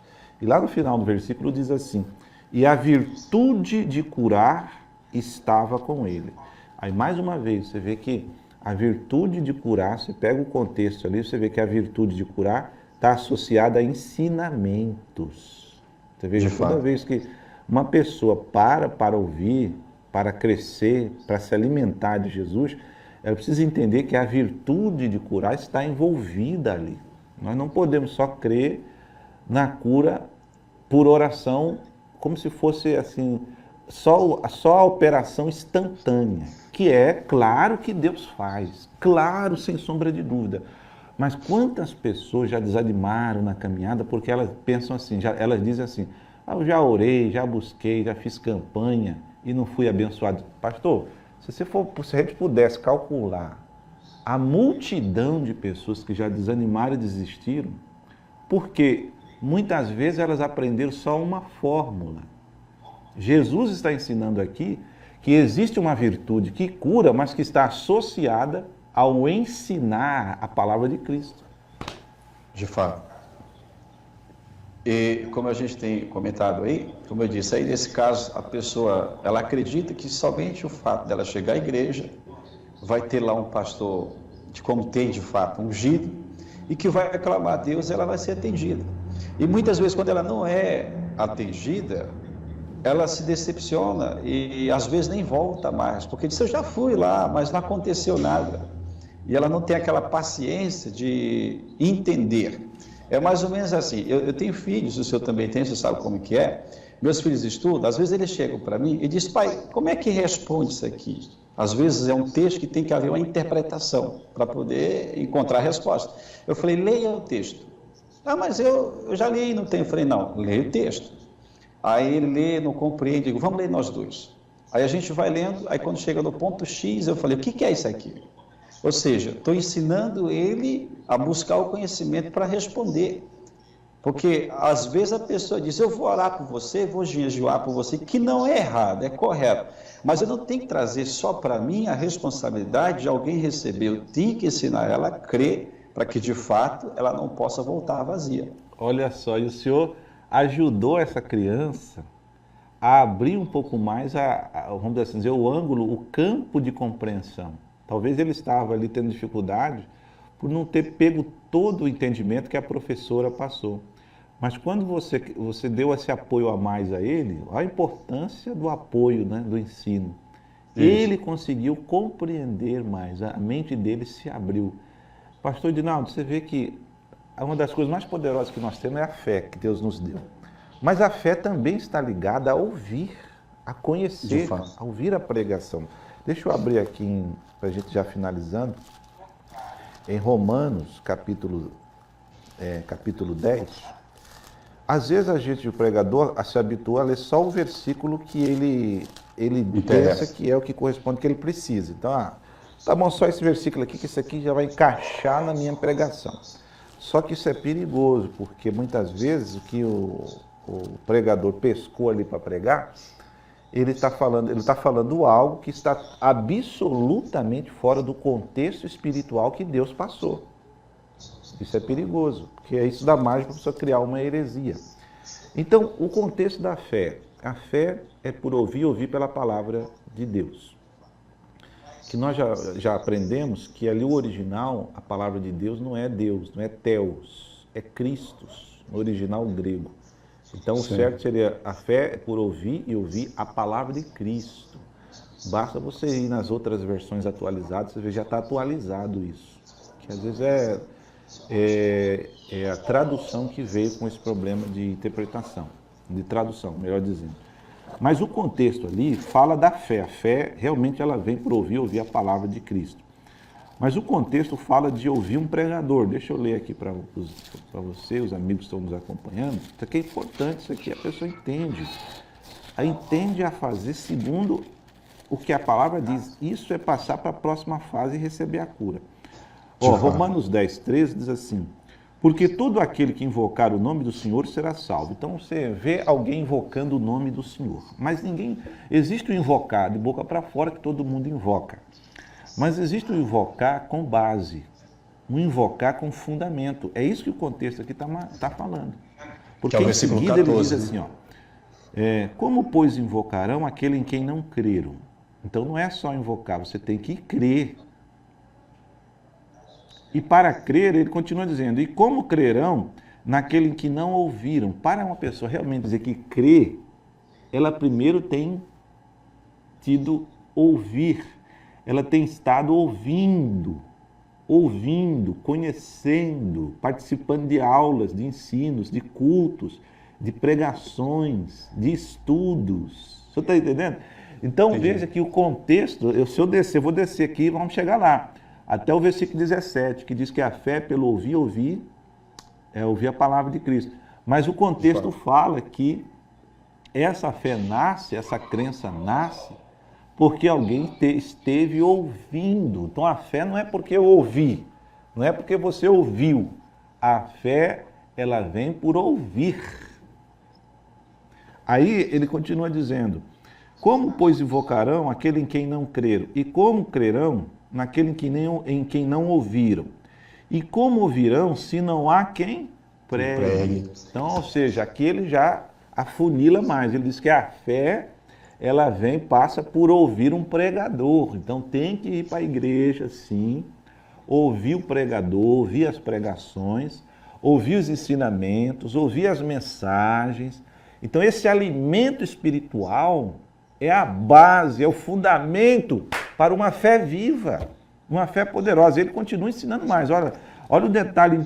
E lá no final do versículo diz assim: e a virtude de curar estava com ele. Aí mais uma vez você vê que a virtude de curar, você pega o contexto ali, você vê que a virtude de curar está associada a ensinamentos. Você vê, toda vez que uma pessoa para ouvir, para crescer, para se alimentar de Jesus, ela precisa entender que a virtude de curar está envolvida ali. Nós não podemos só crer na cura por oração, como se fosse assim, só a operação instantânea, que é claro que Deus faz, claro, sem sombra de dúvida. Mas quantas pessoas já desanimaram na caminhada porque elas pensam assim, elas dizem assim: eu já orei, já busquei, já fiz campanha e não fui abençoado. Pastor, se a gente pudesse calcular a multidão de pessoas que já desanimaram e desistiram, porque muitas vezes elas aprenderam só uma fórmula. Jesus está ensinando aqui que existe uma virtude que cura, mas que está associada ao ensinar a palavra de Cristo. De fato. E como a gente tem comentado aí, como eu disse, aí nesse caso a pessoa, ela acredita que somente o fato dela chegar à igreja vai ter lá um pastor, como tem de fato, ungido, e que vai aclamar a Deus, ela vai ser atendida. E muitas vezes, quando ela não é atendida, ela se decepciona e às vezes nem volta mais, porque diz, eu já fui lá, mas não aconteceu nada. E ela não tem aquela paciência de entender. É mais ou menos assim, eu tenho filhos, o senhor também tem, você sabe como que é. Meus filhos estudam, às vezes eles chegam para mim e dizem, pai, como é que responde isso aqui? Às vezes é um texto que tem que haver uma interpretação para poder encontrar a resposta. Eu falei, leia o texto. Ah, mas eu já li e não tenho. Eu falei, não, leia o texto. Aí ele lê, não compreende, digo, vamos ler nós dois. Aí a gente vai lendo, aí quando chega no ponto X, eu falei, o que é isso aqui? Ou seja, estou ensinando ele a buscar o conhecimento para responder. Porque às vezes a pessoa diz, eu vou orar por você, vou jejuar por você, que não é errado, é correto. Mas eu não tenho que trazer só para mim a responsabilidade de alguém receber. Eu tenho que ensinar ela a crer, para que de fato ela não possa voltar vazia. Olha só, e o senhor ajudou essa criança a abrir um pouco mais, vamos dizer, o ângulo, o campo de compreensão. Talvez ele estava ali tendo dificuldade por não ter pego todo o entendimento que a professora passou. Mas quando você deu esse apoio a mais a ele, a importância do apoio, né, do ensino. Isso. Ele conseguiu compreender mais, a mente dele se abriu. Pastor Edinaldo, você vê que uma das coisas mais poderosas que nós temos é a fé que Deus nos deu. Mas a fé também está ligada a ouvir, a conhecer, a ouvir a pregação. Deixa eu abrir aqui, para a gente já finalizando, em Romanos, capítulo 10. Às vezes a gente, o pregador, se habitua a ler só o versículo que ele pensa que é o que corresponde, que ele precisa. Então, tá bom, só esse versículo aqui, que isso aqui já vai encaixar na minha pregação. Só que isso é perigoso, porque muitas vezes o que o pregador pescou ali para pregar, ele está falando algo que está absolutamente fora do contexto espiritual que Deus passou. Isso é perigoso, porque isso dá margem para a pessoa criar uma heresia. Então, o contexto da fé. A fé é por ouvir pela palavra de Deus. Que nós já aprendemos que ali o original, a palavra de Deus não é Deus, não é Theos, é Christos, no original grego. Então, o certo seria, a fé é por ouvir a palavra de Cristo. Basta você ir nas outras versões atualizadas, você vê, já está atualizado isso. Que às vezes é a tradução que veio com esse problema de interpretação, de tradução, melhor dizendo. Mas o contexto ali fala da fé. A fé, realmente, ela vem por ouvir a palavra de Cristo. Mas o contexto fala de ouvir um pregador. Deixa eu ler aqui para você, os amigos que estão nos acompanhando. Isso aqui é importante, isso aqui a pessoa entende. Entende a fazer segundo o que a palavra diz. Isso é passar para a próxima fase e receber a cura. Romanos 10, 13 diz assim, porque todo aquele que invocar o nome do Senhor será salvo. Então você vê alguém invocando o nome do Senhor. Mas existe o invocar de boca para fora que todo mundo invoca. Mas existe o invocar com base, um invocar com fundamento. É isso que o contexto aqui está falando. Porque em seguida 14, ele diz assim, como, pois, invocarão aquele em quem não creram? Então não é só invocar, você tem que crer. E para crer, ele continua dizendo, e como crerão naquele em que não ouviram? Para uma pessoa realmente dizer que crê, ela primeiro tem tido ouvir. Ela tem estado ouvindo, conhecendo, participando de aulas, de ensinos, de cultos, de pregações, de estudos. O senhor está entendendo? Então, veja que o contexto, se eu descer, vou descer aqui e vamos chegar lá. Até o versículo 17, que diz que a fé pelo ouvir a palavra de Cristo. Mas o contexto fala que essa fé nasce, essa crença nasce, porque alguém esteve ouvindo. Então a fé não é porque eu ouvi, não é porque você ouviu. A fé, ela vem por ouvir. Aí ele continua dizendo, como, pois, invocarão aquele em quem não creram? E como crerão naquele em quem não ouviram? E como ouvirão se não há quem pregue? Então, ou seja, aqui ele já afunila mais. Ele diz que a fé, ela passa por ouvir um pregador. Então tem que ir para a igreja, sim, ouvir o pregador, ouvir as pregações, ouvir os ensinamentos, ouvir as mensagens. Então esse alimento espiritual é a base, é o fundamento para uma fé viva, uma fé poderosa. Ele continua ensinando mais. Olha o detalhe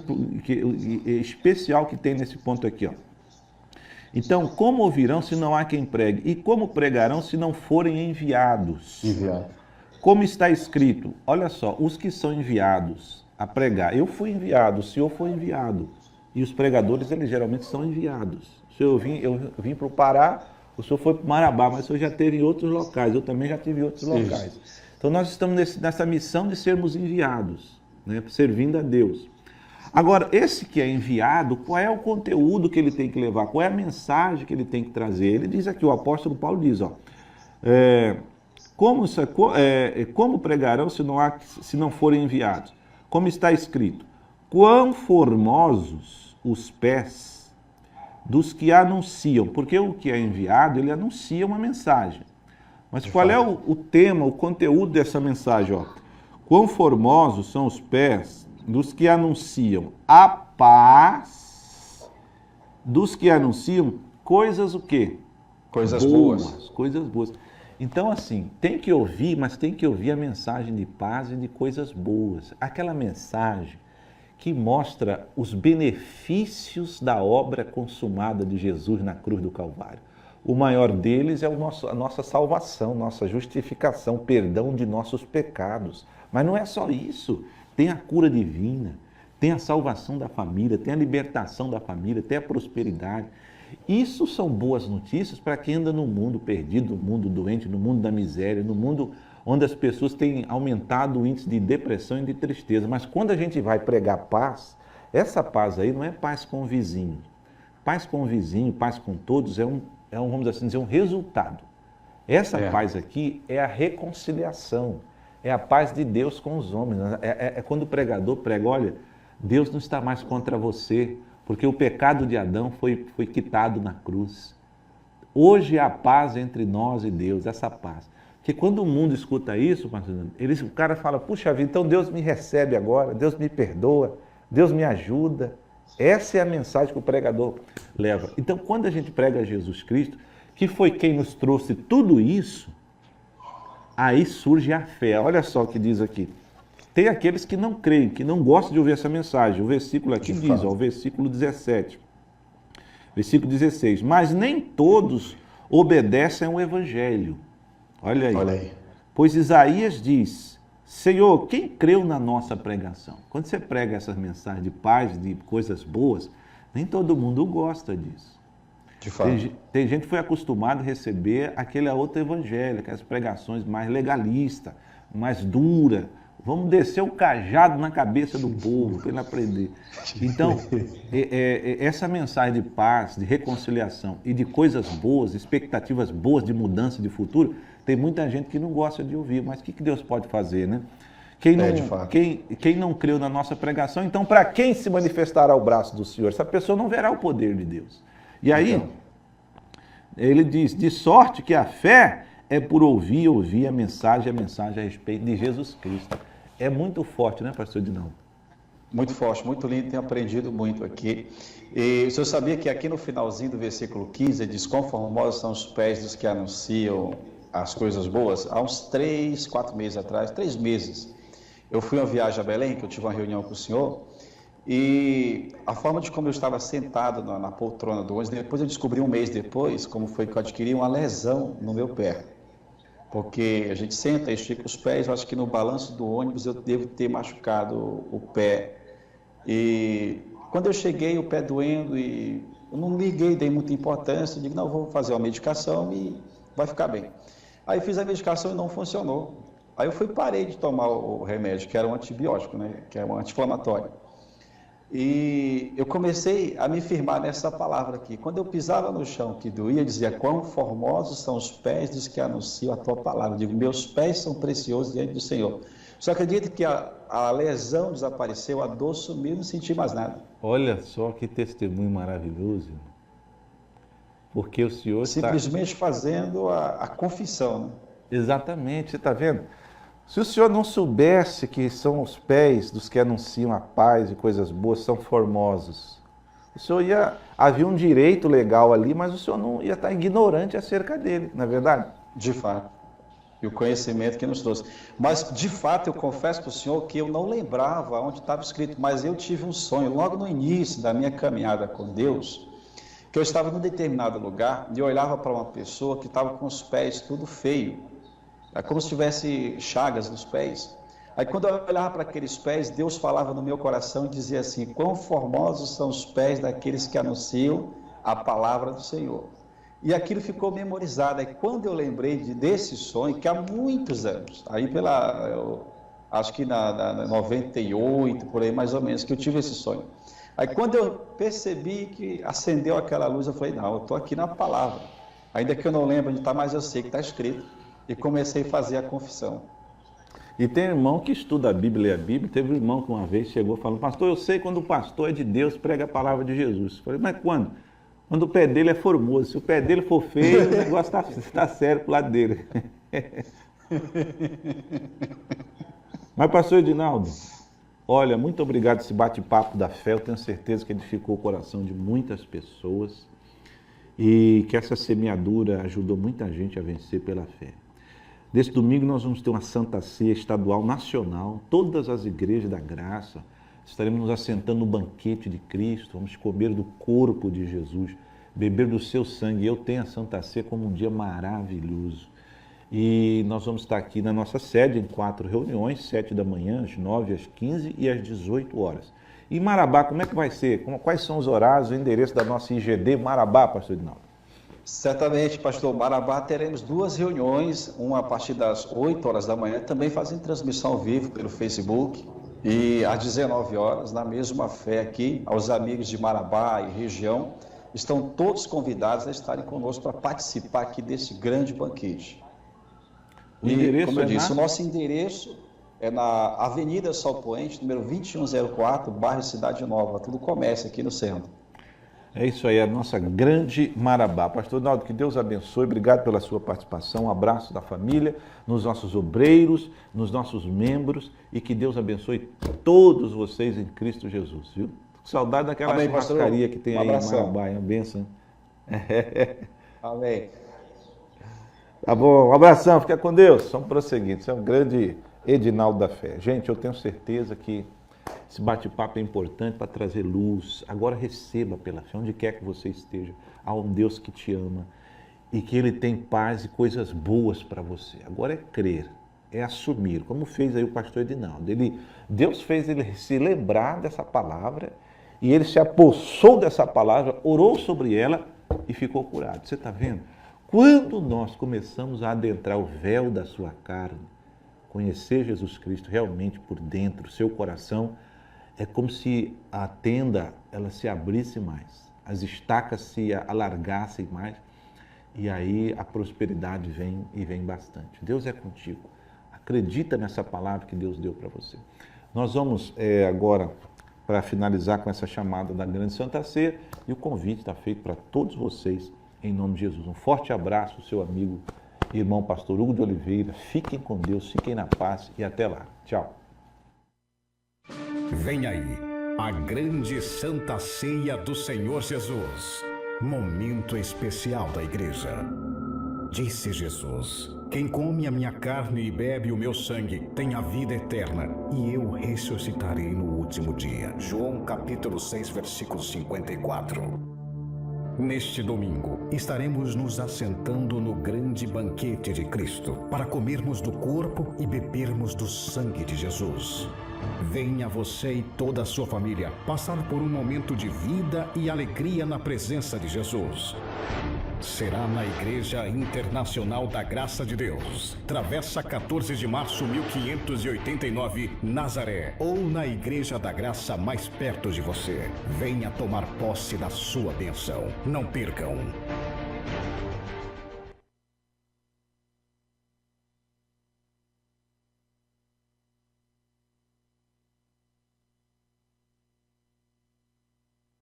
especial que tem nesse ponto aqui, ó. Então, como ouvirão se não há quem pregue? E como pregarão se não forem enviados? Como está escrito, olha só, os que são enviados a pregar. Eu fui enviado, o senhor foi enviado. E os pregadores, eles geralmente são enviados. Eu vim para o Pará, o senhor foi para o Marabá, mas o senhor já esteve em outros locais, eu também já tive em outros locais. Então nós estamos nessa missão de sermos enviados, né, servindo a Deus. Agora, esse que é enviado, qual é o conteúdo que ele tem que levar? Qual é a mensagem que ele tem que trazer? Ele diz aqui, o apóstolo Paulo diz, ó, como pregarão se não forem enviados? Como está escrito, quão formosos os pés dos que anunciam, porque o que é enviado, ele anuncia uma mensagem. Mas qual é o tema, o conteúdo dessa mensagem? Ó? Quão formosos são os pés dos que anunciam a paz, dos que anunciam coisas o quê? Coisas boas. Coisas boas. Então, assim, tem que ouvir, mas tem que ouvir a mensagem de paz e de coisas boas. Aquela mensagem que mostra os benefícios da obra consumada de Jesus na cruz do Calvário. O maior deles é a nossa salvação, nossa justificação, perdão de nossos pecados. Mas não é só isso. Tem a cura divina, tem a salvação da família, tem a libertação da família, tem a prosperidade. Isso são boas notícias para quem anda no mundo perdido, no mundo doente, no mundo da miséria, no mundo onde as pessoas têm aumentado o índice de depressão e de tristeza. Mas quando a gente vai pregar paz, essa paz aí não é paz com o vizinho. Paz com o vizinho, paz com todos vamos assim dizer, um resultado. Essa paz aqui é a reconciliação. É a paz de Deus com os homens. É quando o pregador prega, olha, Deus não está mais contra você, porque o pecado de Adão foi quitado na cruz. Hoje há paz entre nós e Deus, essa paz. Porque quando o mundo escuta isso, o cara fala, puxa vida, então Deus me recebe agora, Deus me perdoa, Deus me ajuda. Essa é a mensagem que o pregador leva. Então, quando a gente prega Jesus Cristo, que foi quem nos trouxe tudo isso, aí surge a fé. Olha só o que diz aqui. Tem aqueles que não creem, que não gostam de ouvir essa mensagem. O versículo aqui diz, ó, o versículo 17. Versículo 16. Mas nem todos obedecem ao evangelho. Olha aí. Pois Isaías diz, Senhor, quem creu na nossa pregação? Quando você prega essas mensagens de paz, de coisas boas, nem todo mundo gosta disso. Tem gente que foi acostumada a receber aquele outro evangelho, aquelas pregações mais legalistas, mais duras. Vamos descer o cajado na cabeça do povo para ele aprender. Então, essa mensagem de paz, de reconciliação e de coisas boas, expectativas boas de mudança de futuro, tem muita gente que não gosta de ouvir. Mas o que Deus pode fazer, né? Quem não creu na nossa pregação, então para quem se manifestará o braço do Senhor? Essa pessoa não verá o poder de Deus. E aí, ele diz, de sorte que a fé é por ouvir a mensagem a respeito de Jesus Cristo. É muito forte, né, pastor Dinão? Muito forte, muito lindo, tenho aprendido muito aqui. E o senhor sabia que aqui no finalzinho do versículo 15, ele diz, quão formosos são os pés dos que anunciam as coisas boas? Há uns 3 meses, eu fui a uma viagem a Belém, que eu tive uma reunião com o senhor, e a forma de como eu estava sentado na poltrona do ônibus, depois eu descobri um mês depois, como foi que eu adquiri uma lesão no meu pé. Porque a gente senta e estica os pés, eu acho que no balanço do ônibus eu devo ter machucado o pé. E quando eu cheguei, o pé doendo, e eu não liguei, dei muita importância, digo, não, vou fazer uma medicação e vai ficar bem. Aí fiz a medicação e não funcionou. Aí eu parei de tomar o remédio, que era um antibiótico, né, que é um anti-inflamatório. E eu comecei a me firmar nessa palavra aqui. Quando eu pisava no chão que doía, eu dizia, quão formosos são os pés dos que anunciam a tua palavra. Eu digo, meus pés são preciosos diante do Senhor. Só acredito que a lesão desapareceu, a dor sumiu, não senti mais nada. Olha só que testemunho maravilhoso. Porque o Senhor simplesmente fazendo a confissão, né? Exatamente, você está vendo? Se o senhor não soubesse que são os pés dos que anunciam a paz e coisas boas, são formosos, o senhor havia um direito legal ali, mas o senhor não ia estar ignorante acerca dele, não é verdade? De fato. E o conhecimento que nos trouxe. Mas, de fato, eu confesso para o senhor que eu não lembrava onde estava escrito, mas eu tive um sonho, logo no início da minha caminhada com Deus, que eu estava num determinado lugar e eu olhava para uma pessoa que estava com os pés tudo feio, como se tivesse chagas nos pés. Aí, quando eu olhava para aqueles pés, Deus falava no meu coração e dizia assim: quão formosos são os pés daqueles que anunciam a palavra do Senhor. E aquilo ficou memorizado. Aí quando eu lembrei desse sonho, que há muitos anos, aí acho que na 98, por aí mais ou menos, que eu tive esse sonho. Aí quando eu percebi que acendeu aquela luz, eu falei, não, eu estou aqui na palavra. Ainda que eu não lembro onde está, mas eu sei que está escrito. E comecei a fazer a confissão. E tem irmão que estuda a Bíblia e a Bíblia. Teve um irmão que uma vez chegou falando: pastor, eu sei quando o pastor é de Deus, prega a palavra de Jesus. Eu falei: mas quando? Quando o pé dele é formoso. Se o pé dele for feio, o negócio está sério pro lado dele. Mas, pastor Edinaldo, olha, muito obrigado por esse bate-papo da fé. Eu tenho certeza que edificou o coração de muitas pessoas e que essa semeadura ajudou muita gente a vencer pela fé. Nesse domingo nós vamos ter uma Santa Ceia estadual nacional, todas as igrejas da graça. Estaremos nos assentando no banquete de Cristo, vamos comer do corpo de Jesus, beber do seu sangue. Eu tenho a Santa Ceia como um dia maravilhoso. E nós vamos estar aqui na nossa sede em 4 reuniões, 7 da manhã, às 9, às 15 e às 18 horas. E Marabá, como é que vai ser? Quais são os horários, o endereço da nossa IGD Marabá, pastor Edinaldo? Certamente, pastor. Marabá, teremos 2 reuniões, uma a partir das 8 horas da manhã, também fazendo transmissão ao vivo pelo Facebook, e às 19 horas, na mesma fé aqui, aos amigos de Marabá e região, estão todos convidados a estarem conosco para participar aqui desse grande banquete. O endereço, como eu disse, o nosso endereço é na Avenida Sol Poente, número 2104, bairro Cidade Nova. Tudo começa aqui no centro. É isso aí, a nossa grande Marabá. Pastor Edinaldo, que Deus abençoe, obrigado pela sua participação, um abraço da família, nos nossos obreiros, nos nossos membros, e que Deus abençoe todos vocês em Cristo Jesus, viu? Saudade daquela churrascaria que tem aí em Marabá, é uma bênção. Amém. Tá bom, um abração, fica com Deus, vamos prosseguir, isso é um grande Edinaldo da fé. Gente, eu tenho certeza que esse bate-papo é importante para trazer luz. Agora receba pela fé, onde quer que você esteja. Há um Deus que te ama e que Ele tem paz e coisas boas para você. Agora é crer, é assumir, como fez aí o pastor Edinaldo. Deus fez ele se lembrar dessa palavra e ele se apossou dessa palavra, orou sobre ela e ficou curado. Você está vendo? Quando nós começamos a adentrar o véu da sua carne, conhecer Jesus Cristo realmente por dentro, seu coração, é como se a tenda ela se abrisse mais, as estacas se alargassem mais, e aí a prosperidade vem e vem bastante. Deus é contigo. Acredita nessa palavra que Deus deu para você. Nós vamos agora, para finalizar com essa chamada da Grande Santa Ceia, e o convite está feito para todos vocês, em nome de Jesus. Um forte abraço, seu amigo e irmão pastor Hugo de Oliveira. Fiquem com Deus, fiquem na paz e até lá. Tchau. Vem aí, a grande Santa Ceia do Senhor Jesus. Momento especial da igreja. Disse Jesus: quem come a minha carne e bebe o meu sangue tem a vida eterna, e eu ressuscitarei no último dia. João capítulo 6, versículo 54. Neste domingo, estaremos nos assentando no grande banquete de Cristo para comermos do corpo e bebermos do sangue de Jesus. Venha você e toda a sua família passar por um momento de vida e alegria na presença de Jesus. Será na Igreja Internacional da Graça de Deus, Travessa 14 de março 1589, Nazaré, ou na Igreja da Graça mais perto de você. Venha tomar posse da sua bênção. Não percam!